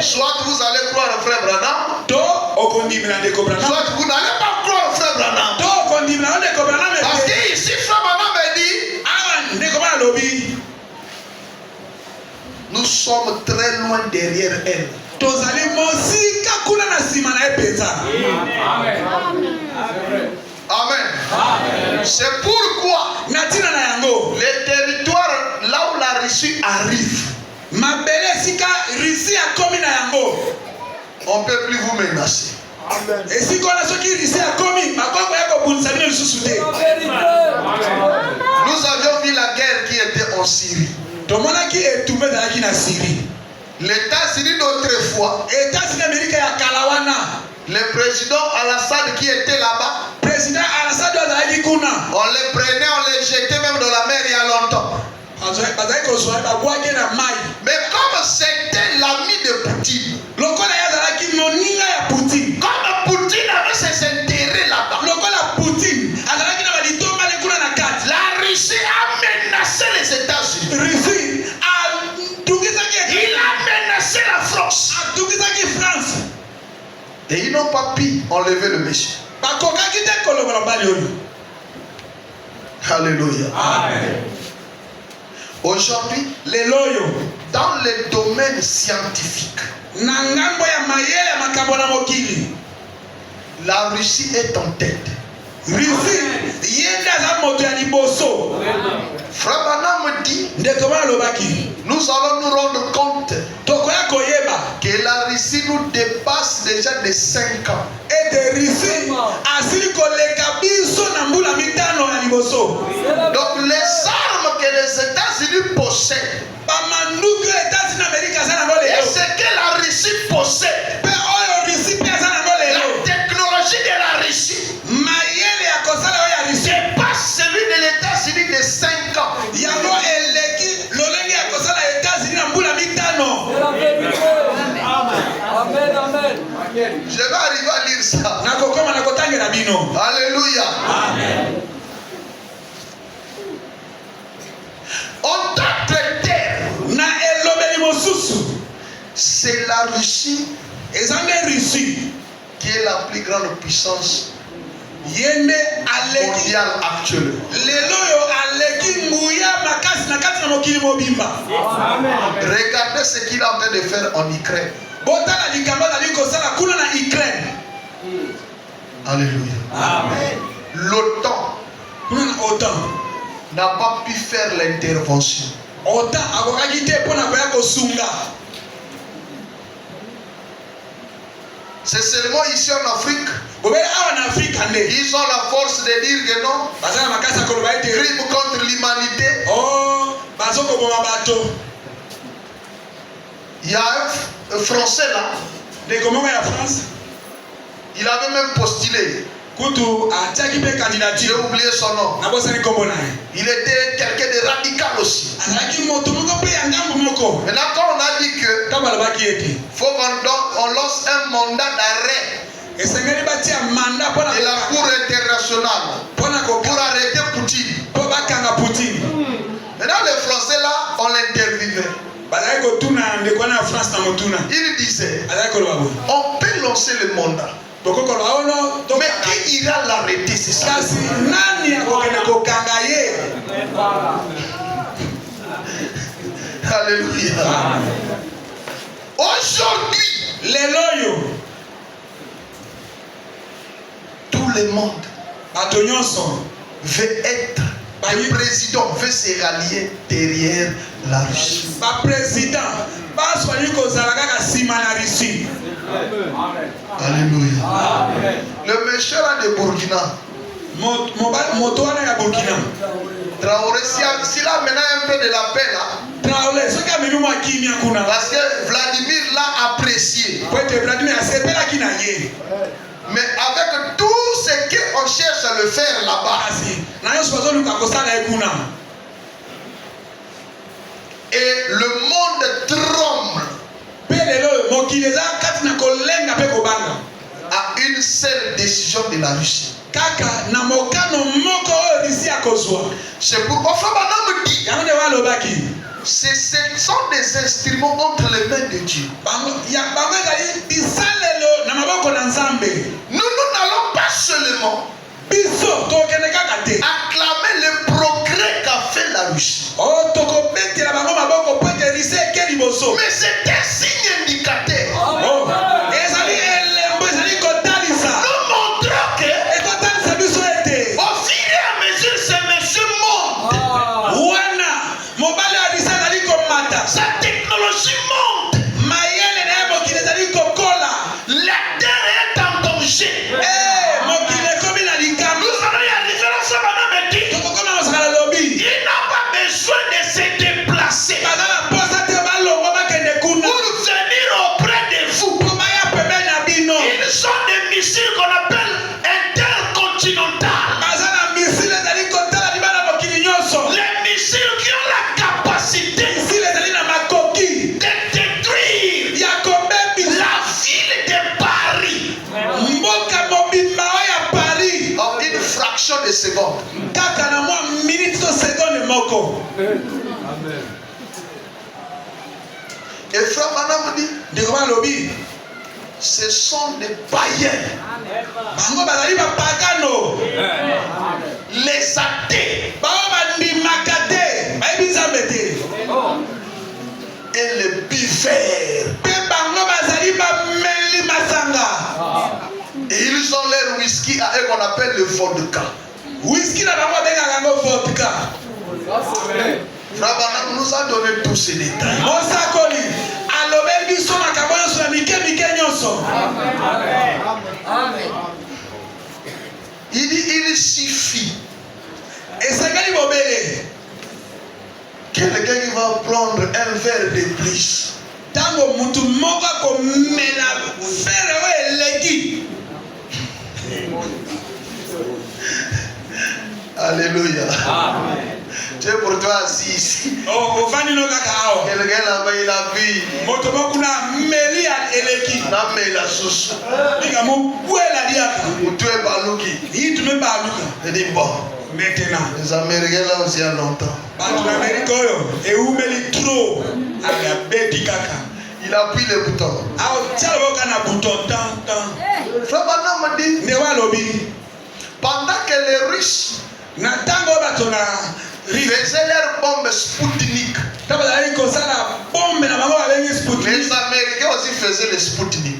Soit vous allez croire au frère Branham, To okondimela ndeko Branham. soit vous n'allez pas croire au frère Branham. To okondimela ndeko Branham. Parce que ici, frère Branham dit, Awa ndeko bana lobi. nous sommes très loin derrière elle. Tozali mosika kuna na sima na ye penza. Amen. Amen. C'est pourquoi Natina na yango. les territoires là où la Russie arrive, Mabele sika Russie akomi na yango. on ne peut plus vous menacer. Esiko na soki Russie akomi makoko yako bunisa bino lisusu te. Nous avions vu la guerre qui était en Syrie. Tomonaki etumbe ezalaki na Syrie. Les États-Unis d'autrefois, États-Unis d'Amérique ya kalawana. le président Al-Assad qui était là-bas, Président Al-Assad azalaki kuna. on les prenait, on les jetait même dans la mer il y a longtemps. Bazali kozwa babwaki na mai. Mais comme c'était l'ami de Poutine, Lokola yazalaki moninga ya Poutine. comme Poutine avait ses intérêts là-bas, Lokola Poutine azalaki na balitomba le kuna na kati. la Russie a menacé les États-Unis. Russie atungizaki Il a menacé la France. atungizaki France. Et ils n'ont pas pu enlever le monsieur. Bakokaki te kolongola bali oyo. Alléluia. Amen. Aujourd'hui, Lelo oyo dans le domaine scientifique, na ngambo ya mayele ya makambo na mokili. la Russie est en tête. Russie ye Frère Branham dit, nous allons nous rendre compte que la Russie nous dépasse déjà de 5 ans. Donc les armes que les États-Unis possèdent et ce que la Russie possède, la technologie de la Russie dépasse celui de l'États-Unis de 5 ans. Je vais arriver à lire ça. Alléluia. Amen. En d'autres termes, c'est la Russie qui est la plus grande puissance mondiale actuelle. Regardez ce qu'il est en train de faire en Ukraine. Alléluia. Amen. L'OTAN n'a pas pu faire l'intervention. C'est seulement ici en Afrique. Ils ont la force de dire que non. Crime contre l'humanité. Il y a un Français là. Il avait même postulé. J'ai oublié son nom. Il était quelqu'un de radical aussi. Maintenant, quand on a dit que faut qu'on lance un mandat d'arrêt de la Cour internationale pour arrêter Poutine. Maintenant, les Français là, on l'interviewait. Il disait, on peut lancer le mandat. Mais qui ira l'arrêter, c'est ça? Alléluia. Aujourd'hui, tout le monde veut être, le président veut se rallier derrière la Russie. Alléluia. Le monsieur là de Burkina, Traoré, s'il a maintenant un peu de la paix là, parce que Vladimir l'a apprécié. Mais avec tout ce qu'on cherche à le faire là-bas, et le monde tremble à une seule décision de la Russie. C'est pourquoi Frère Branham dit, ce sont des instruments entre les mains de Dieu. Nous n'allons pas seulement acclamer le progrès qu'a fait la Russie, mais c'est un signe indicateur. Nous montrons que au fur et à mesure ce monsieur monte, sa technologie monte, la terre est en danger. Il n'a pas besoin de se déplacer pour venir auprès de vous. Ils sont des missiles qu'on appelle intercontinentaux. Les missiles qui ont la capacité de détruire la ville de Paris en une fraction de seconde. Et Frère Branham dit, ce sont des païens, les athées et les buveurs. Et ils ont leur whisky à eux qu'on appelle le vodka. Whisky na bango benga ngo vodka. Frabana nous a donné tous ces détails. Mosakoli alobel biso na kaboyo so mike nyonso. Il dit il suffit. Et c'est quand il va bébé. Quelqu'un qui va prendre un verre de plus. Tango mutu moko ko mena fere we legi. Alléluia. Amen. Tu es pour toi assis ici. Oh, ofani no kakao. Quelqu'un là-bas il a vu. Moto moko na meli ya eleki. Na mela susu. Diga mo buela diaka. Tu es baluki. Yi tu me baluka. Il dit bon. Maintenant. Les Américains là aussi à longtemps. Bantu na Amerika yo e umeli trop. Ala beti kaka. Il appuie le bouton. Ao tialo kana bouton tan. Frabana m'a dit. Ne wa lobi. Pendant que les Russes Na tango batona faisaient leur bombe Sputnik, tabali ko sala bombe na bango abengi Sputnik. les Américains aussi faisaient les Sputnik.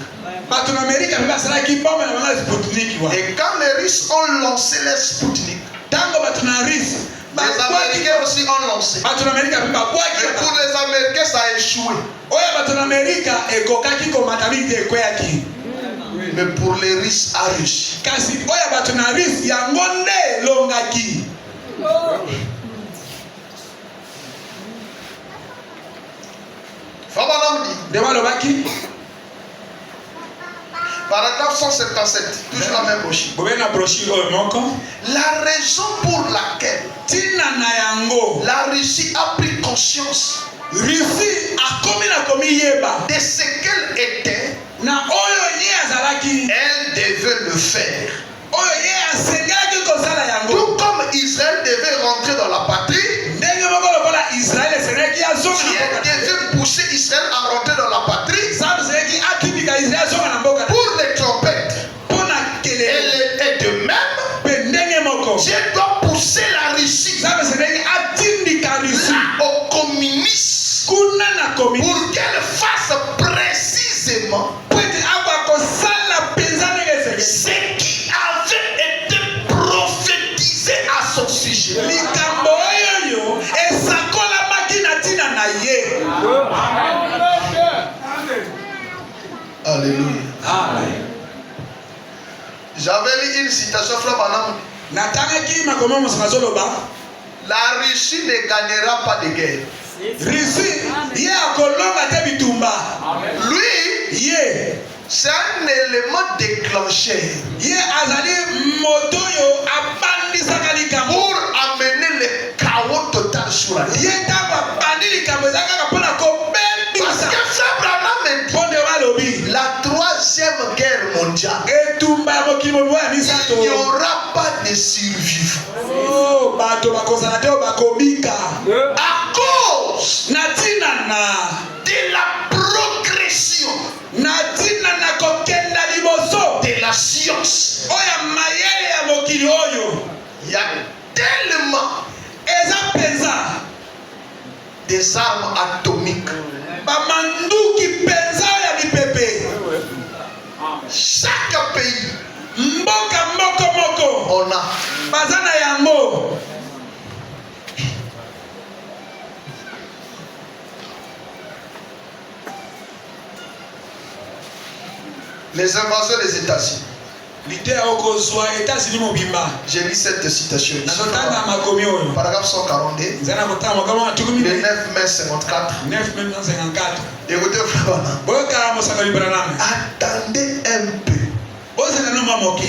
Batona Amerika biba sala ki bombe na bango Sputnik wa. Et quand les Russes ont lancé les Sputnik, Tango batona Russes. les Américains aussi ont lancé. Batona Amerika biba kwa Et ki. pour les Américains, ça a échoué. Oya batona Amerika ekokaki ko matabite ekweyaki. Mais pour les Russes, a réussi. Kasi oya batona Russes yango nde longaki. Fabalam dit, Dewa lobaki. paragraphe 177, toujours la même brochure. Bobena brochure oyo moko. La raison pour laquelle Tina na yango. la Russie a pris conscience Russie akomi na komi yeba. de ce qu'elle était, Na oyo ye azalaki. elle devait le faire. Oyo ye asengaki kosala yango. Tout comme Israël devait rentrer dans la patrie, Ndenge moko lokola Israël esengaki azonga Dieu na mboka. devait pousser Israël à rentrer dans la patrie Sabu esengaki atindika Israël azonga na mboka. pour les trompettes. Mpona kelelo. Et de même, Pe ndenge moko. Dieu doit pousser la Russie Sabu esengaki atindika Russie. au communisme Kuna na komi. pour qu'elle fasse précisément Pwete akwa kosala penza ndenge esengaki. ce qui avait été prophétisé à son sujet. Likambo oyo esakolamaki na ntina na ye. Alléluia. Amen. J'avais lu une citation, Frère Branham. Natangaki makomo mosusu azoloba. La Russie ne gagnera pas de guerre. Russie ye akolonga te bitumba. Lui, Ye c'est un élément déclencheur ye azali moto oyo abandisaka likambo. pour amener le chaos total sur la terre. Ye ntango abandi likambo eza kaka mpona Parce kobebisa. que Frère Branham dit, Mpo nde balobi la troisième guerre mondiale, etumba ya mokili mobimba ya misato. il n'y aura pas de survivants. Oh, bato bakozala te oyo bakobika À cause na ntina de la progression na ntina na kokenda liboso de la science. oyo mayele ya mokili oyo Il y a tellement eza mpenza des armes atomiques. bamanduki mpenza oyo ya mipepe. Chaque pays, Mboka moko on a. baza na yango. Les invasions des États-Unis. Lite okozwa États-Unis mobimba. J'ai lu cette citation ici. Nazotanga makomi oyo. Paragraphe 142. Zana kotanga makomi atukumi Le 9 mai 54. 954. Écoutez, Frère Branham. Boyoka mosaka libraname. Attendez un peu Bozala no mamoke.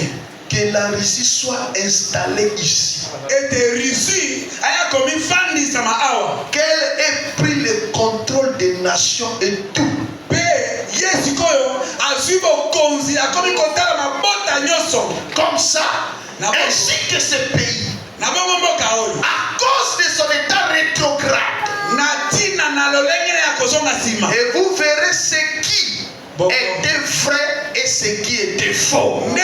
que la Russie soit installée ici. Ete Russie aya komi fandisa ma awa. Qu'elle ait pris le contrôle des nations et tout. Pe yesikoyo azwi bokonzi akomi kotala mabota nyonso. Comme ça, ainsi que ce pays, Na bongo mboka oyo. à cause de son état rétrograde. Na ntina na lolenge ya kozonga nsima. Et vous verrez ce qui était vrai et ce qui était faux. Nde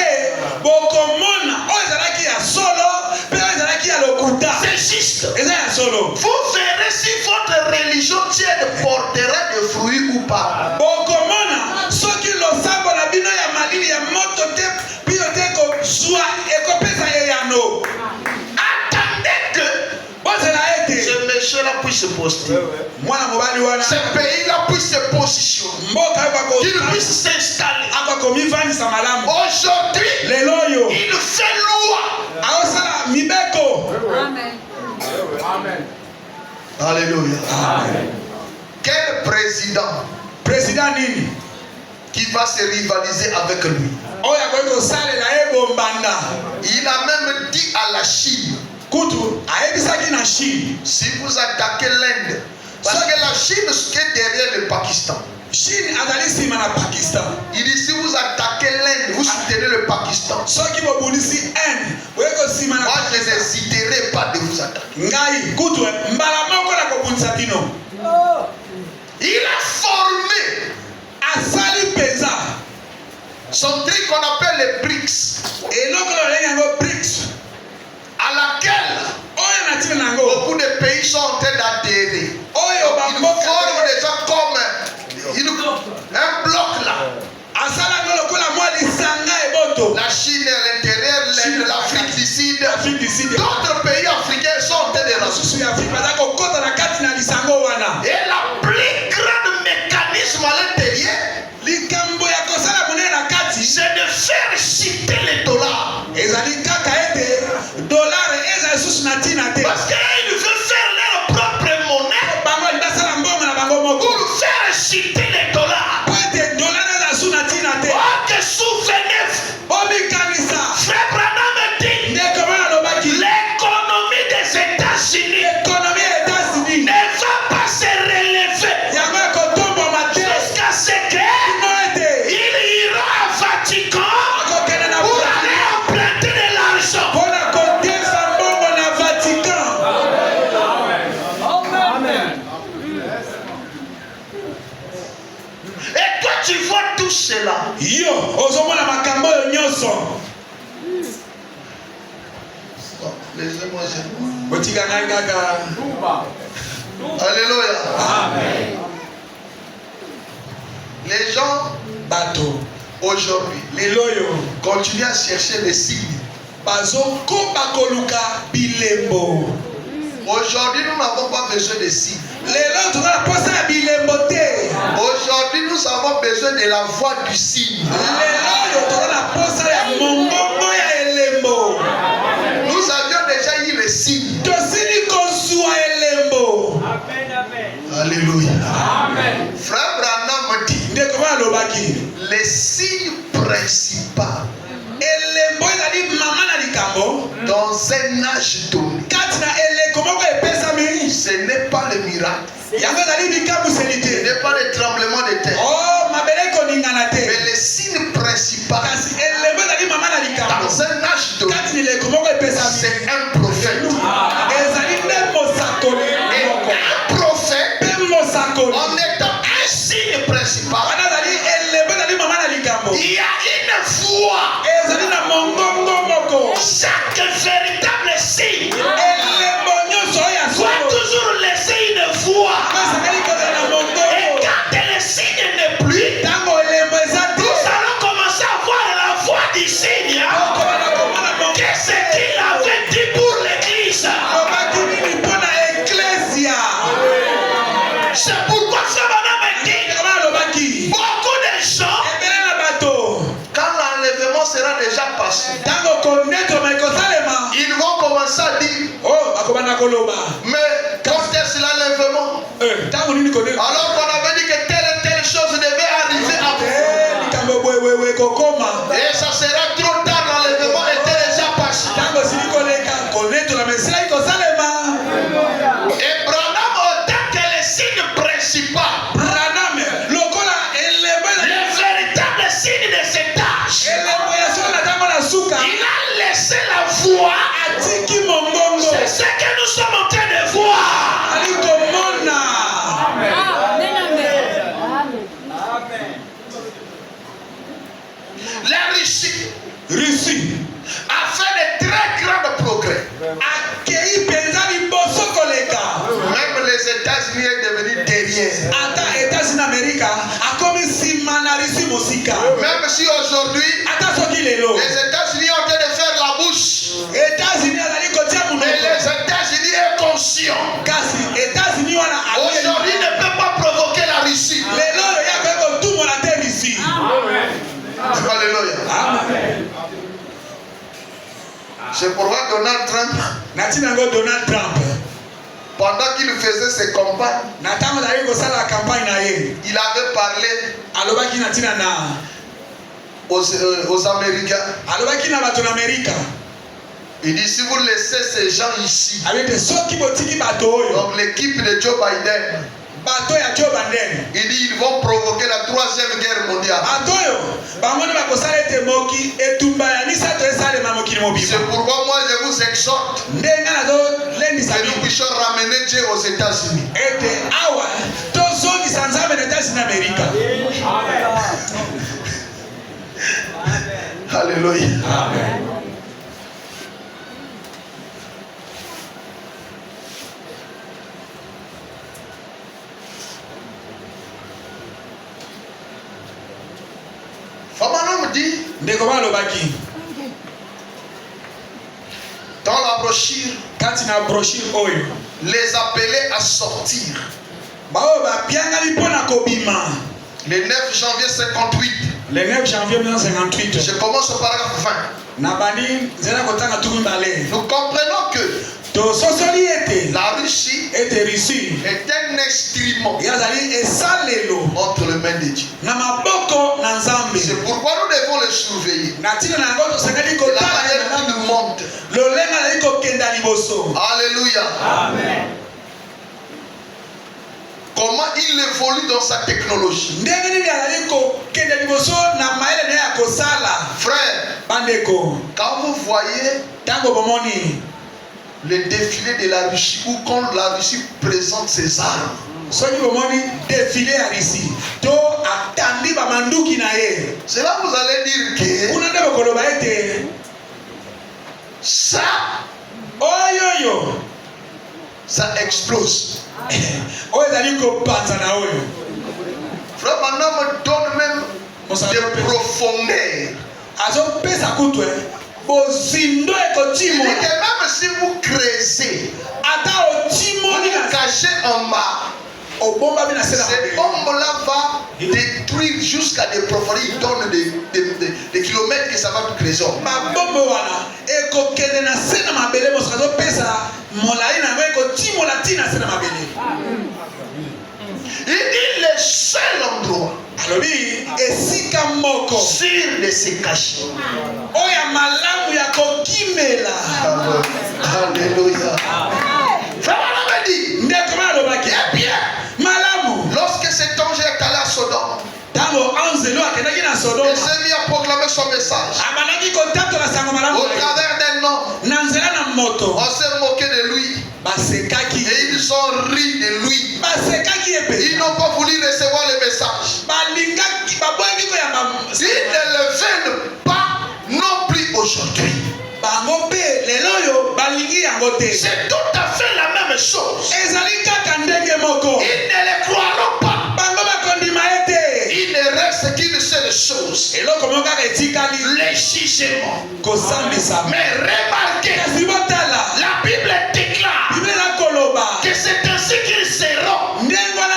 bokomona oyo ezalaki ya solo mpe oyo ezalaki ya lokuta. C'est juste. Eza ya solo. Vous verrez si votre religion tienne portera de fruits ou pas. Bokomona soki losambo na bino ya malili ya moto te bino te kozwa ekopesa ye yano. puisse se poster. Ce pays-là puisse se positionner. Qu'il puisse s'installer. Aujourd'hui, il fait loi. Amen. Alléluia. Amen. Quel président qui va se rivaliser avec lui? Il a même dit à la Chine, si vous attaquez l'Inde, parce que la Chine est derrière le Pakistan. Il dit si vous attaquez l'Inde, vous soutenez le Pakistan. Moi je n'hésiterai pas de vous attaquer. Il a formé son truc qu'on appelle les BRICS, à laquelle beaucoup de pays sont en train d'adhérer. Ils forment déjà comme un bloc là. La Chine à l'intérieur, l'Afrique du Sud, d'autres pays africains sont en train de rentrer. Et la plus grande mécanisme à l'intérieur, c'est de faire chuter les dollars. Parce qu'ils veulent faire leur propre monnaie pour faire chuter les dollars. Oh, que souvenez-vous, Frère Branham dit, l'économie des États-Unis ne va pas se relever jusqu'à ce qu'il ira à Vatican pour aller emprunter de l'argent. Et toi tu vois tout cela. Laissez-moi ça. Alléluia. Amen. Les gens aujourd'hui continuent à chercher les signes. Aujourd'hui nous n'avons pas besoin de signes. Aujourd'hui nous avons besoin de la voix du signe. Nous avions déjà eu les signes. Alléluia. Amen. Frère Branham dit les signes principaux dans un âge donné, ce n'est pas le miracle, ce n'est pas le tremblement de terre, mais les signes principaux dans un âge donné, c'est un prophète. Et un prophète, en étant un signe principal, il y a une voix. Chaque véritable signe doit toujours laisser une voix. Et quand le signe n'est plus, nous allons commencer à voir la voix du signe. Qu'est-ce qu'il avait dit pour l'église? C'est pourquoi ça m'a dit beaucoup de gens, quand l'enlèvement sera déjà passé, ils vont commencer à dire, mais quand est-ce l'enlèvement? Alors qu'on avait dit que telle et telle chose devait arriver après. Et ça sera trop tard, l'enlèvement était déjà passé. Et Branham, autant que les signes principaux, le véritable signe de cet âge, il a laissé la voix. C'est ce que nous sommes en train de voir. La Russie a fait de très grands progrès. Même les États-Unis sont devenus derrière. Même si aujourd'hui les États-Unis ont en train de faire la bouche, mais les États-Unis est conscient Donald Trump. Pendant qu'il faisait ses campagnes, il avait parlé aux Américains. Il dit si vous laissez ces gens ici, donc l'équipe de Joe Biden, il dit ils vont provoquer la 3e guerre mondiale. C'est pourquoi moi je vous exhorte que nous puissions ramener Dieu aux États-Unis. Alléluia. Amen. Famano dit dans la brochure, les appeler à sortir. Le 9 janvier 58. Le 9 janvier 1958. Je commence au paragraphe 20. Nous comprenons que la Russie est un instrument entre les mains de Dieu. C'est pourquoi nous devons le surveiller. La manière qu'il nous montre. Alléluia. Amen. Comment il évolue dans sa technologie. Frère, quand vous voyez le défilé de la Russie ou quand la Russie présente ses armes, cela vous allez dire que ça explose. Frère, maintenant me donne même des profondeurs. Il dit que même si vous creusez, vous cachez en bas, cette bombe-là va détruire jusqu'à des profondeurs. Il donne des kilomètres que ça va creuser. Il dit le seul endroit sûr de se cacher. Alléluia. Lorsque cet ange est allé à Sodome, il s'est mis à proclamer son message. Au travers d'un homme, on s'est moqué de lui. Et ils ont ri de lui. Ils n'ont pas voulu recevoir le message. Ils ne le veulent pas non plus aujourd'hui. C'est tout à fait la même chose. Ils ne le croiront pas. Il ne reste qu'une seule chose. Le jugement. Mais remarquez, la Bible déclare que c'est ainsi qu'ils seront. Dans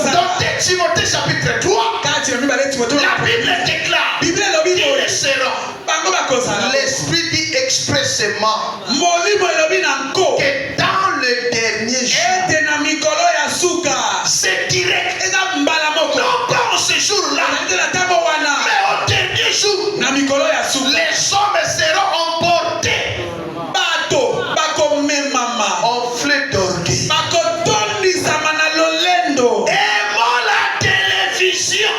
2 Timothée chapitre 3, la Bible déclare qu'ils seront. L'Esprit dit expressément que dans le dernier jour, c'est direct. Non pas en ce jour-là, mais au dernier jour, les hommes seront emportés, enflés d'orgueil. Aimons la télévision,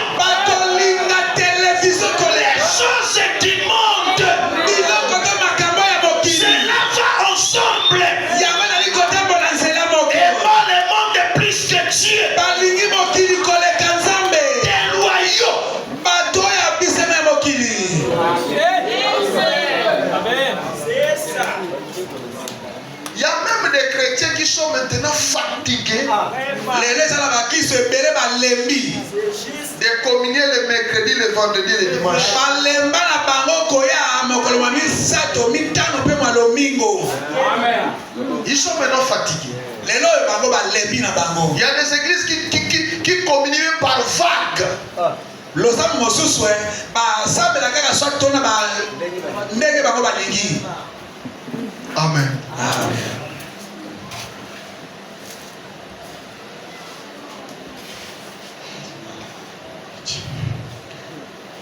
les choses du monde. Cela va ensemble. Aimons le monde plus que Dieu. Des loyaux. Il y a même des chrétiens qui sont maintenant fatigués de communier le mercredi, le vendredi et le dimanche. Ils sont maintenant fatigués. Il y a des églises qui communient par vague. Amen. Amen.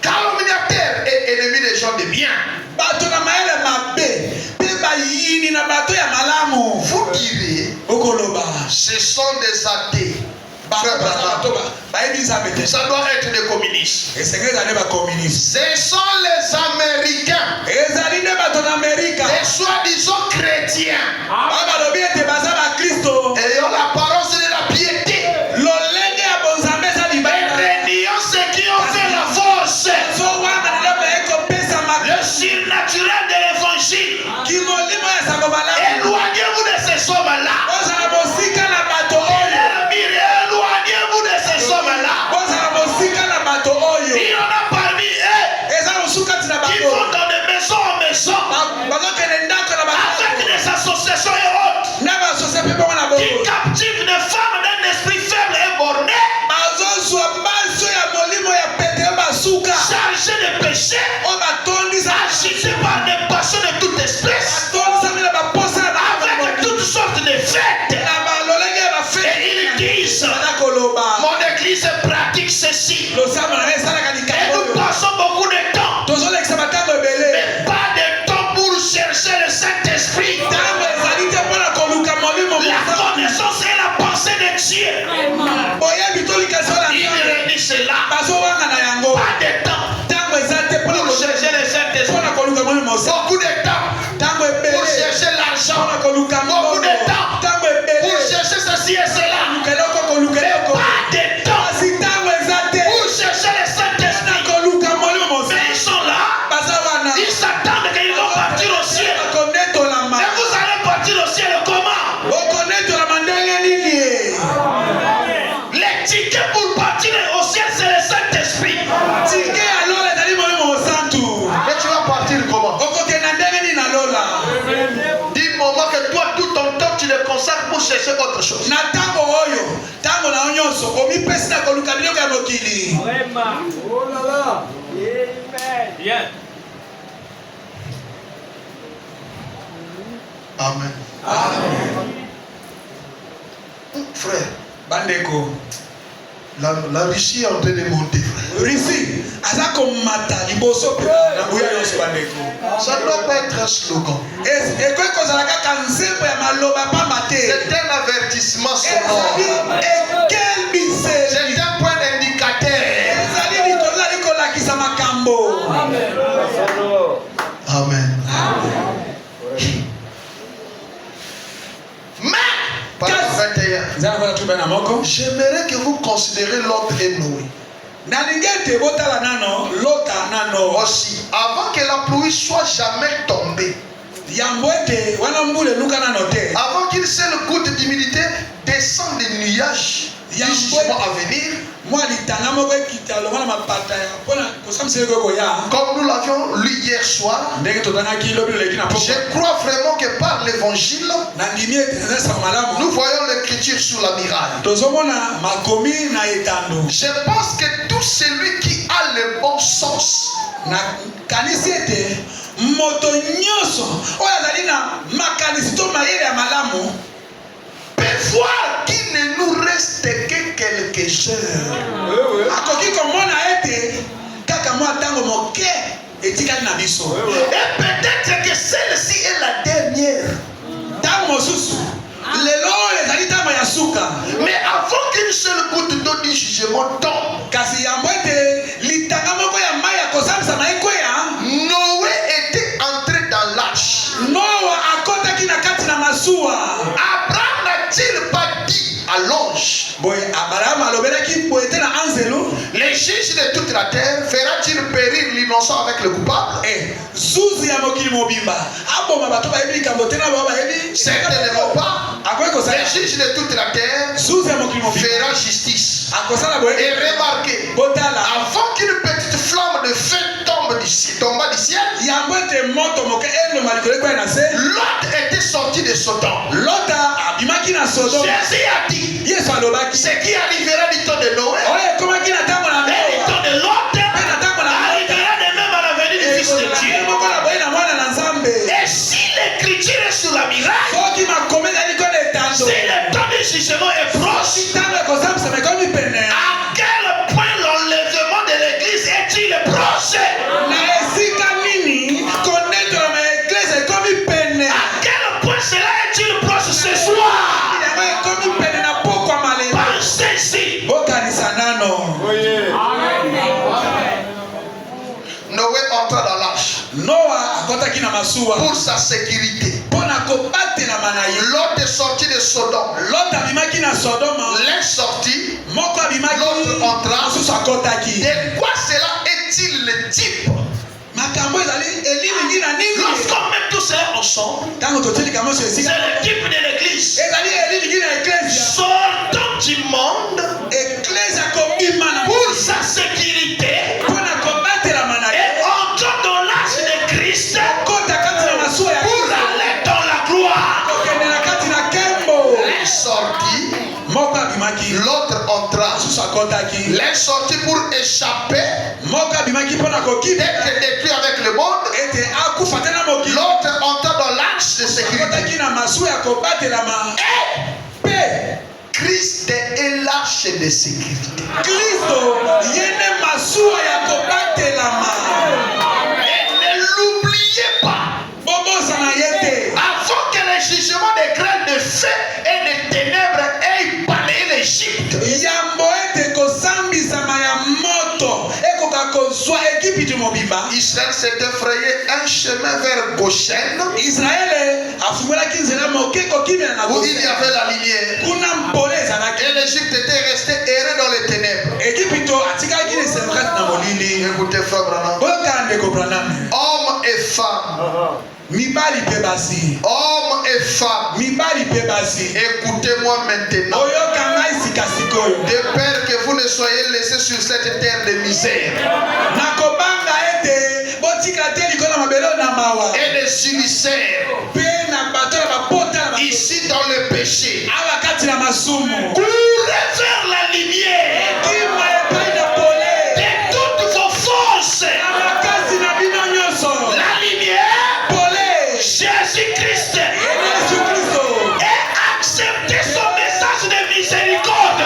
Calomniateur et ennemi des gens de bien. Vous direz, ce sont des athées. Ça doit être des communistes. Ce sont les Américains. Les soi-disant chrétiens. Ayant la parole de la piété. Reniant ceux qui ont fait la force. Le surnaturel de l'évangile. Éloignez-vous de ces sommes-là. Éloignez-vous de ces sommes-là. Il y en a parmi eux qui vont dans des maisons en maison avec des associations et autres qui captivent des femmes d'un esprit faible et borné, chargées de péché, agitées par des passions de toute espèce, avec toutes sortes de fêtes. Et ils disent, mon église pratique ceci. Et nous passons beaucoup de temps, mais pas de temps pour chercher le Saint-Esprit, la connaissance et la pensée de Dieu. Il redit cela. Pas de temps pour chercher le Saint-Esprit. Beaucoup de temps pour chercher l'argent. Beaucoup de temps pour chercher ceci et cela. Mais pas de temps pour chercher le Saint-Esprit. Mais ils sont là. Ils s'attendent qu'ils vont partir au ciel. Et vous allez partir au ciel comment? Les tickets pour partir au ciel, c'est le Saint-Esprit. Mais tu vas partir comment? Dis-moi que toi, tout ton temps, tu le consacres pour chercher autre chose. Amen. Frère, la Russie est en train de monter, frère. Ça ne doit pas être un slogan. C'est un avertissement sonore. C'est un point d'indicateur. Amen. Mais, page 21. J'aimerais que vous considérez l'autre Noé. Aussi, avant que la pluie soit jamais tombée, avant qu'une seule goutte d'humidité descende des nuages du jugement à venir, comme nous l'avions lu hier soir, je crois vraiment que par l'évangile, nous voyons l'écriture sur la muraille. Je pense que tout celui qui a le bon sens peut voir qu'il ne nous reste que quelques heures. Et peut-être que celle-ci est la dernière. Mais avant qu'une seule goutte d'eau du jugement tombe, Noé était entré dans l'arche. Abraham n'a-t-il pas dit à l'ange, les juges de toute la terre fera-t-il périr l'innocent avec le coupable? Certainement pas. Les juges de toute la terre fera justice. Et remarquez, avant qu'une petite flamme de feu tombe du ciel, Lot était sorti de Sodome. Jésus a dit, ce qui arrivera du temps de Noé et du temps de Lot arrivera de même à la venue du Fils de Dieu. Et si l'écriture est sur jugement est proche, à quel point l'enlèvement de l'église est-il proche? À quel point cela est-il proche ce soir? Pensez-y. Noé entra dans l'arche pour sa sécurité. L'autre est sorti de Sodome. L'un est sorti, l'autre entra. De quoi cela est-il le type? Lorsqu'on met tout ça ensemble, c'est le type de l'église. Sortant du monde pour sa sécurité et entrant dans l'arche de Christ pour aller dans la gloire. L'un sorti, l'autre entra. L'un sorti pour échapper, d'être détruit avec le monde. L'autre entra dans l'arche de sécurité. Christ est l'arche de sécurité. Et ne l'oubliez pas. Avant que le jugement des graines de feu et de ténèbres ait balayé l'Égypte, Israël s'est effrayé un chemin vers Goshen où il y avait la lumière. Et l'Égypte était restée errée dans les ténèbres. Écoutez, frère Branham. Hommes et femmes. Hommes et femmes, écoutez-moi maintenant. De peur que vous ne soyez laissés sur cette terre de misère et de suicide, ici dans le péché. Courez vers la lumière de toutes vos forces. La lumière, Jésus-Christ, et acceptez son message de miséricorde.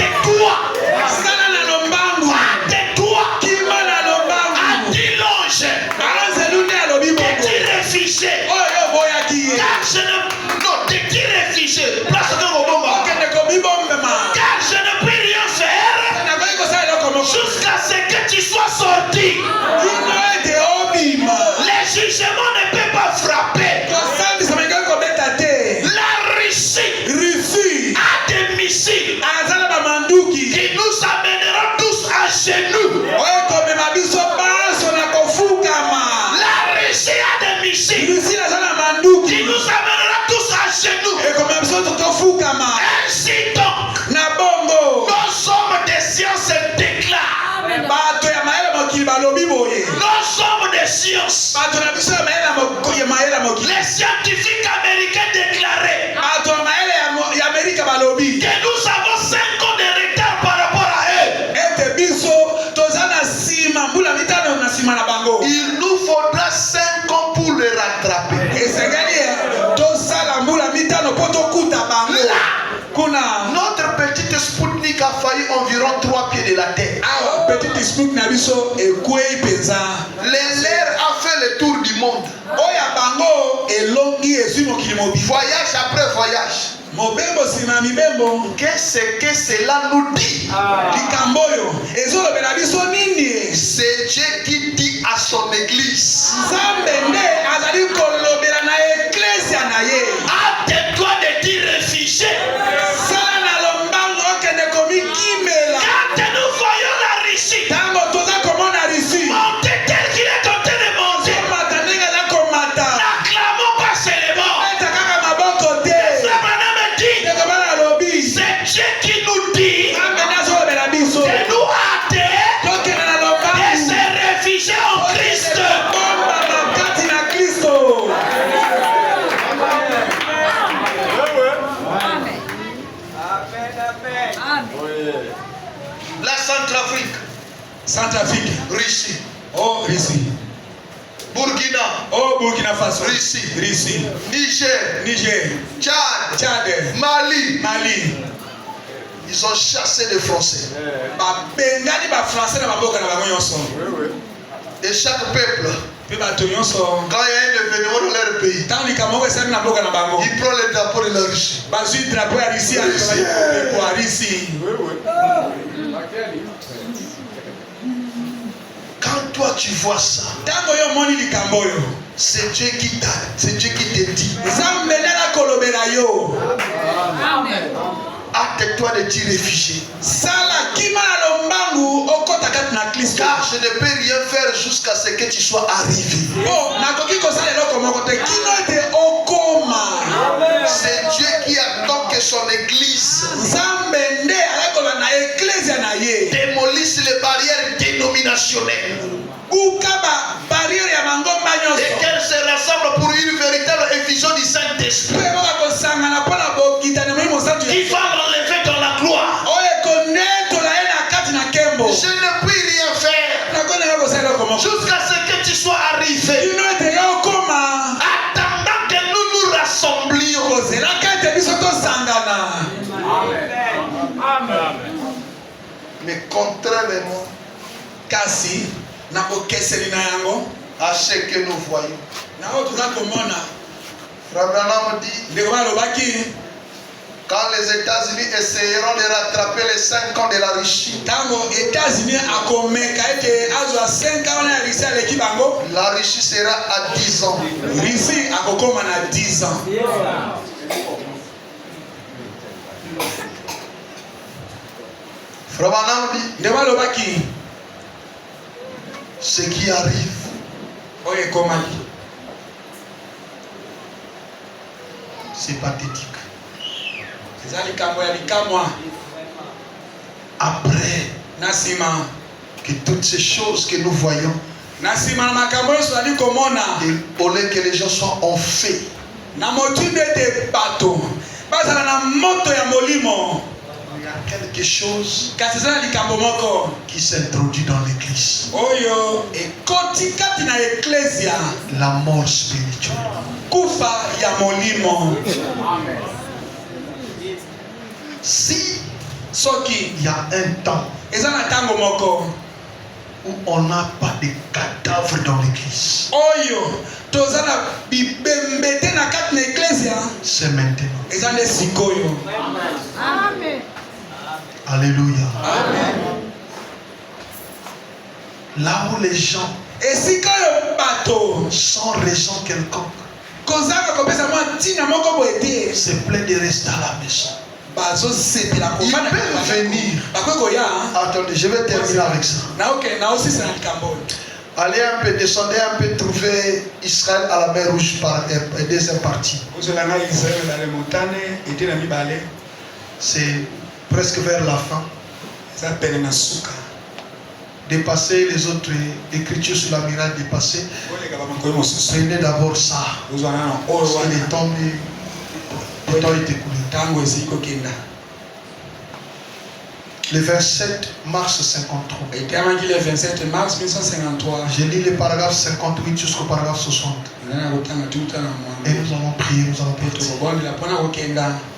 Hâte-toi. Hâte-toi. De t'y réfugier. Car je ne... Non, de t'y réfugier. Place de mon moment. Car je ne peux rien faire jusqu'à ce que tu sois sorti. Les jugements ne peuvent pas frapper. La Russie a des missiles qui nous amèneront tous à genoux. La Russie a des missiles qui nous amèneront tous à genoux. Ainsi donc, nos hommes de science déclarent. Nos hommes de science, les scientifiques américains déclaraient que nous avons 5 ans de retard par rapport à eux. Il nous faudra 5 ans pour le rattraper. Là, notre petite Spoutnik a failli environ 3 pieds de la terre. L'air a fait le tour du monde. Voyage après voyage. Qu'est-ce que cela nous dit? C'est Dieu qui dit à son église: hâte-toi de t'y réfugier. Quand nous voyons la Russie monter tel qu'il est en train de monter, n'acclamons pas seulement. Frère Branham dit, c'est Dieu qui nous dit de nous hâter de se réfugier en Christ. La Centrafrique, Centrafrique, Russie, Russie, Burkina, Oh, Burkina Faso. Russie. Niger. Tchad. Mali. Ils ont chassé les Français. Et chaque peuple, quand il y a un événement dans leur pays, il prend le drapeau de la Russie. Quand toi tu vois ça, c'est Dieu qui te dit. Hâte-toi de t'y réfugier. Car je ne peux rien faire jusqu'à ce que tu sois arrivé. C'est Dieu qui attend que son église démolisse les barrières dénominationnelles. Et qu'elle se rassemble pour une véritable effusion du Saint-Esprit qui va l'enlever dans la gloire. Je ne puis rien faire jusqu'à ce que tu sois arrivé. Attendant que nous nous rassemblions. Mais contrairement à ce que nous voyons, Frère Branham dit, quand les États-Unis essayeront de rattraper les 5 ans de la Russie, la Russie sera à 10 ans. Frère Branham dit, ce qui arrive, c'est pathétique. Après que toutes ces choses que nous voyons, au lieu que les gens soient en fait, il y a quelque chose qui s'introduit dans l'église. La mort spirituelle. Si il y a un temps où on n'a pas de cadavres dans l'église, c'est maintenant. Amen. Alléluia. Amen. Là où les gens, sans raison quelconque, se plaignent de rester à la maison. Ils peuvent venir. Attendez, je vais terminer avec ça. Allez un peu, descendez un peu, trouver Israël à la mer Rouge par deuxième partie. C'est presque vers la fin. Dépasser les autres écritures sur la miracle, dépasser. Prenez d'abord ça. Parce que le temps est écoulé. Le 27 mars 53. J'ai lu le paragraphe 58 jusqu'au paragraphe 60. Et nous allons prier, nous allons prier.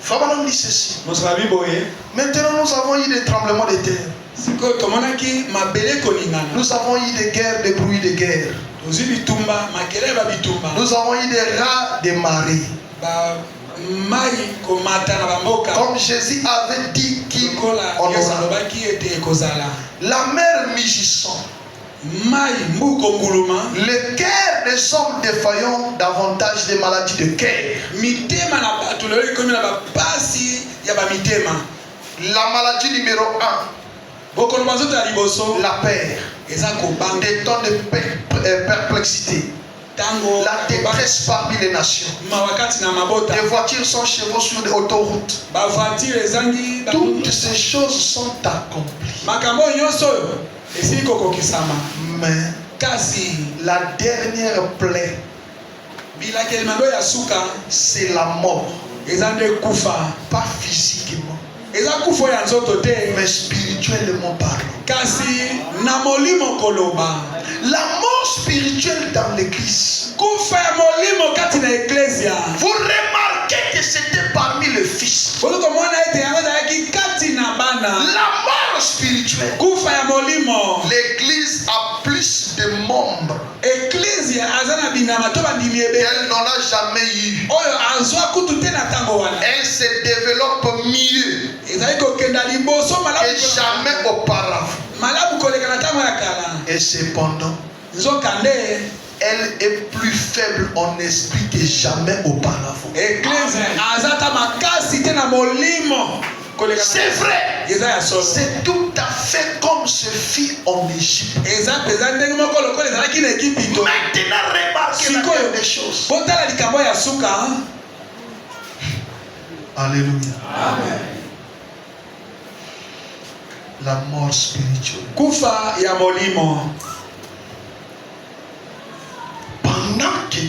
Fabalam dit ceci. Maintenant nous avons eu des tremblements de terre. Nous avons eu des guerres, des bruits de guerre. Nous avons eu des rats, des marées. Comme Jésus avait dit qu'il la mer mugissant, le cœur des hommes défaillants davantage des maladies de cœur. La maladie numéro 1, la peur, des temps de perplexité, la détresse parmi les nations. Les voitures sans chevaux sur des autoroutes. Toutes ces choses sont accomplies. Mais la dernière plaie, c'est la mort. Pas physiquement, mais spirituellement parlant. La mort spirituelle dans l'église Vous remarquez que c'était parmi les fils. La mort spirituelle. L'église a plus de membres qu'elle n'en a jamais eu. Elle se développe mieux que jamais auparavant. Et cependant, elle est plus faible en esprit que jamais auparavant. C'est vrai. C'est tout à fait comme ce fit en Égypte. Maintenant, remarquez des choses. Alléluia. Amen. La mort spirituelle. Pendant que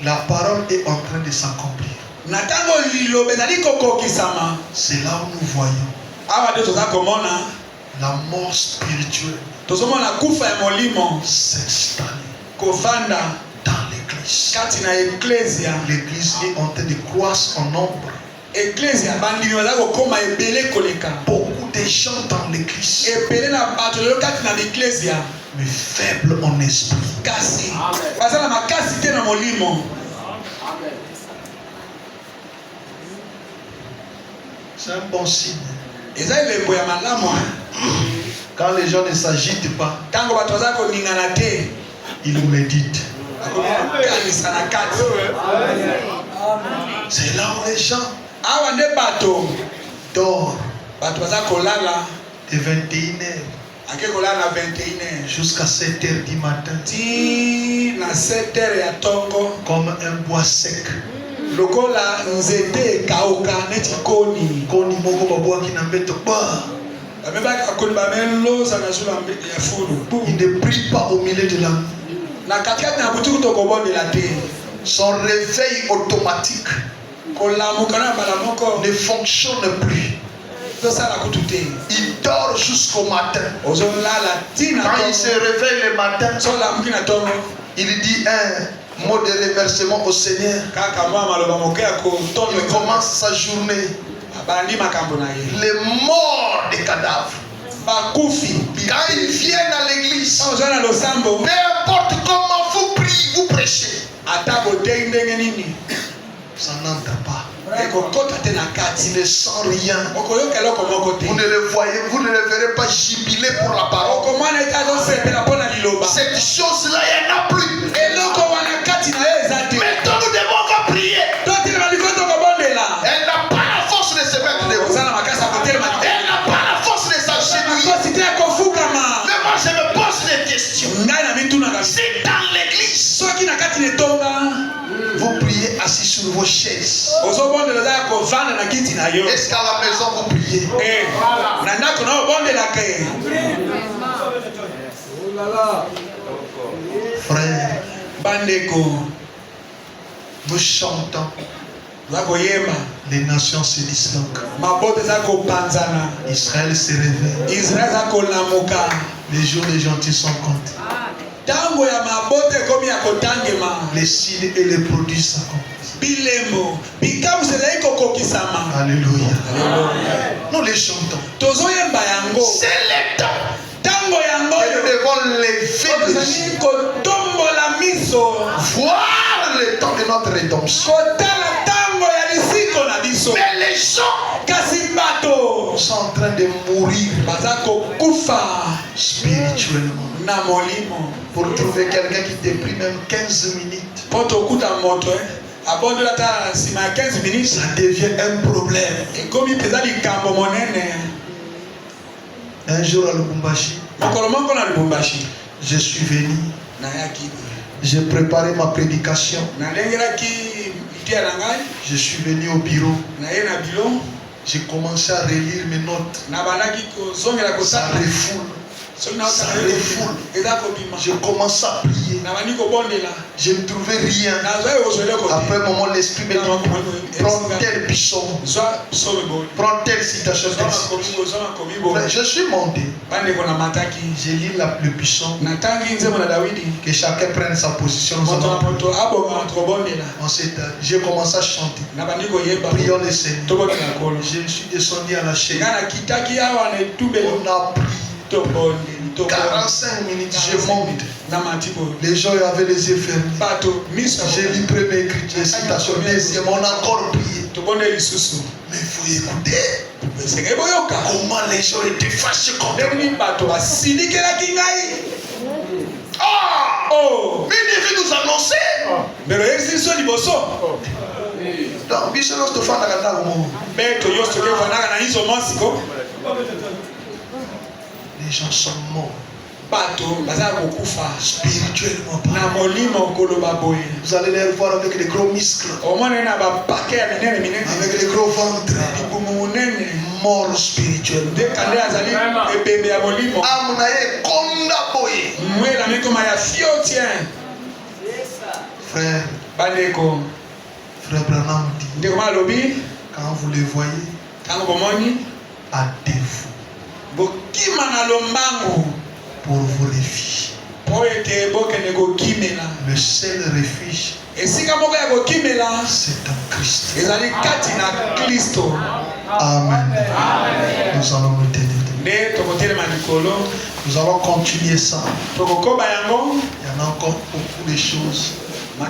la parole est en train de s'accomplir, c'est là où nous voyons la mort spirituelle s'installer dans l'église. L'église est en train de croître en nombre. Beaucoup de gens dans l'église, mais faibles en esprit. C'est un bon signe. Quand les gens ne s'agitent pas, ils méditent. C'est là où les gens dorment de 21h jusqu'à 7h du matin, comme un bois sec. Il ne prie pas au milieu de la nuit. Son réveil automatique ne fonctionne plus. Il dort jusqu'au matin. Quand il se réveille le matin, il dit un mot de remerciement au Seigneur. Il commence sa journée. Les morts des cadavres, quand ils viennent à l'église, peu importe comment vous priez, vous prêchez, ça n'entre pas. Il ne sent rien. Vous ne le voyez, vous ne le verrez pas jubiler pour la parole. Cette chose-là, il n'y en a plus. Maintenant, nous devons encore prier. Elle n'a pas la force de se mettre debout. Elle n'a pas la force de s'agenouiller. Mais moi, je me pose des questions. Si dans l'église, vous priez assis sur vos chaises, est-ce qu'à la maison vous priez? Frère, nous chantons, les nations se disloquent, Israël se réveille, les jours des gentils sont comptés, les signes et les produits s'accomplissent. Alléluia. Nous les chantons. C'est le temps. Et nous devons lever les yeux, voir le temps de notre rédemption. Mais les gens sont en train de mourir spirituellement. Pour trouver quelqu'un qui te prie même 15 minutes, ça devient un problème. Un jour à Lubumbashi, je suis venu, j'ai préparé ma prédication, je suis venu au bureau, j'ai commencé à relire mes notes, ça refoule. Ça refoule. Je commence à prier. Je ne trouvais rien. Après un moment, l'esprit me dit prends tel psaume, prends telle citation. Je suis monté. J'ai lu le psaume. Que chacun prenne sa position. J'ai commencé à chanter. Prions le Seigneur. Je suis descendu à la chaîne. On a pris 45 minutes, je monte. Les gens avaient les yeux fermés. J'ai lu première écriture, citation, deuxième, on a encore prié. Mais il faut écouter. Comment les gens étaient fâchés contre moi. Oh! Mais il devait nous annoncer. Donc, les gens sont morts. Spirituellement parlant. Vous allez les voir avec les gros muscles, avec les gros ventres, morts spirituellement. Frère, Frère Branham dit, quand vous les voyez, à défaut pour vos refuges. Le seul refuge, c'est en Christ. Amen. Nous allons nous tenir. Nous allons continuer ça. Il y en a encore beaucoup de choses à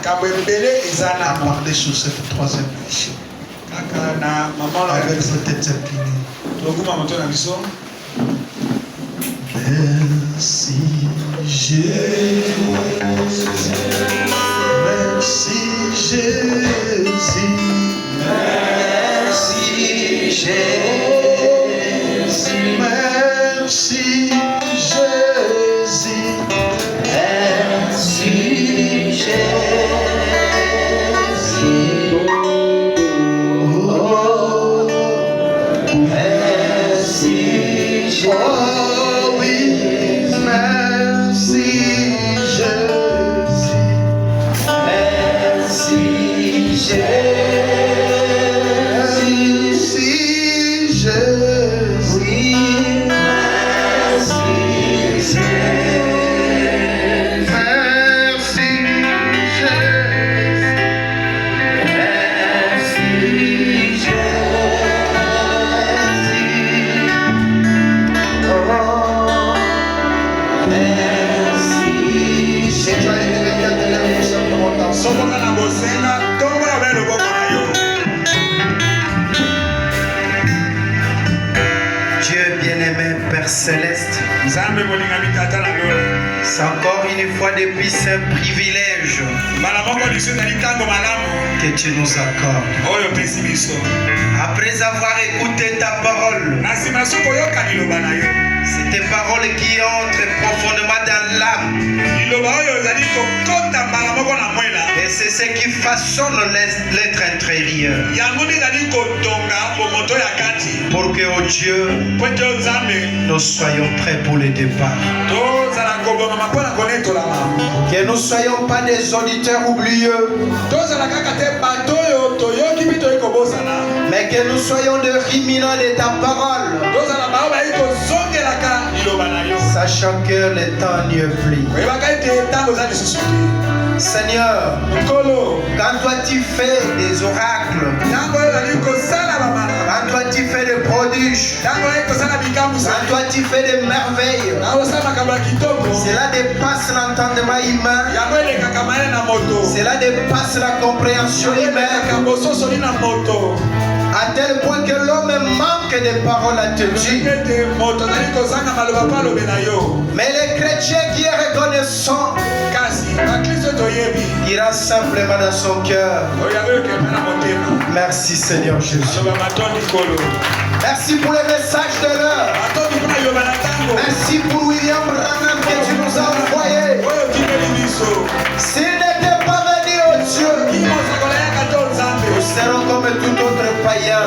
parler sur cette troisième mission. Avec vos têtes inclinées. Merci Jésus, merci Jésus, merci Jésus, merci Jésus, merci Jésus. Oh, merci Jésus. Céleste, c'est encore une fois depuis ce privilège que tu nous accordes. Après avoir écouté ta parole, c'est tes paroles qui entrent profondément dans l'âme. Et c'est ce qui façonne l'être intérieur. Pour que, oh Dieu, nous soyons prêts pour le départ. Que nous ne soyons pas des auditeurs oublieux, mais que nous soyons des ruminants de ta parole, sachant que le temps n'y est plus. Seigneur, quand toi tu fais des oracles, quand toi tu fais des prodiges, quand toi tu fais des merveilles, cela dépasse l'entendement humain, cela dépasse la compréhension humaine, à tel point que l'homme manque de paroles à te dire. Mais les chrétiens qui est reconnaissant ira simplement dans son cœur. Merci Seigneur Jésus. Merci pour le message de l'heure. Merci pour William Branham que tu nous as envoyé. S'il n'était pas venu, oh Dieu, nous serons comme tout autre païen.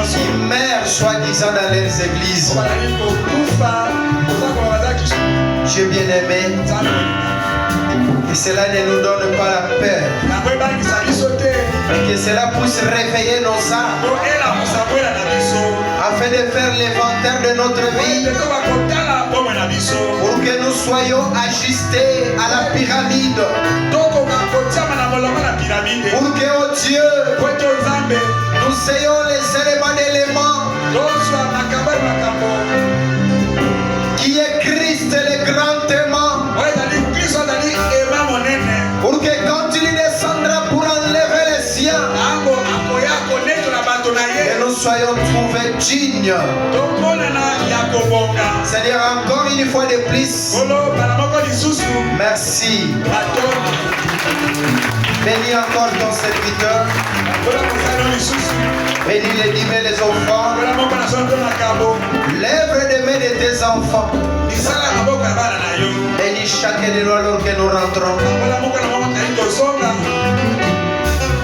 qui meurent soi-disant dans leurs églises. Dieu bien-aimé, que cela ne nous donne pas la peur, mais que cela puisse réveiller nos âmes afin de faire l'inventaire de notre vie, pour que nous soyons ajustés à la pyramide, pour que, oh Dieu, nous ayons les éléments d'éléments qui est Christ le grand aimant, pour que quand il descendra pour enlever les siens, que nous soyons trouvés dignes. Seigneur, encore une fois de plus, merci. Bénis encore ton serviteur. Bénis les dîmes et les offrandes. L'œuvre de main de tes enfants. Bénis chacun de nous alors que nous rentrons.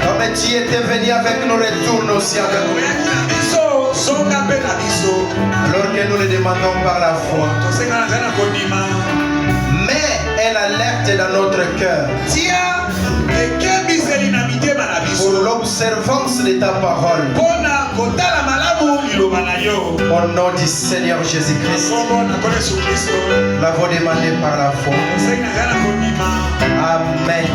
Comme tu étais venu avec nous, retourne aussi avec nous. Alors que nous le demandons par la foi. Mais elle alerte dans notre cœur pour l'observance de ta parole. Au nom du Seigneur Jésus-Christ, l'avons demandé par la foi. Amen.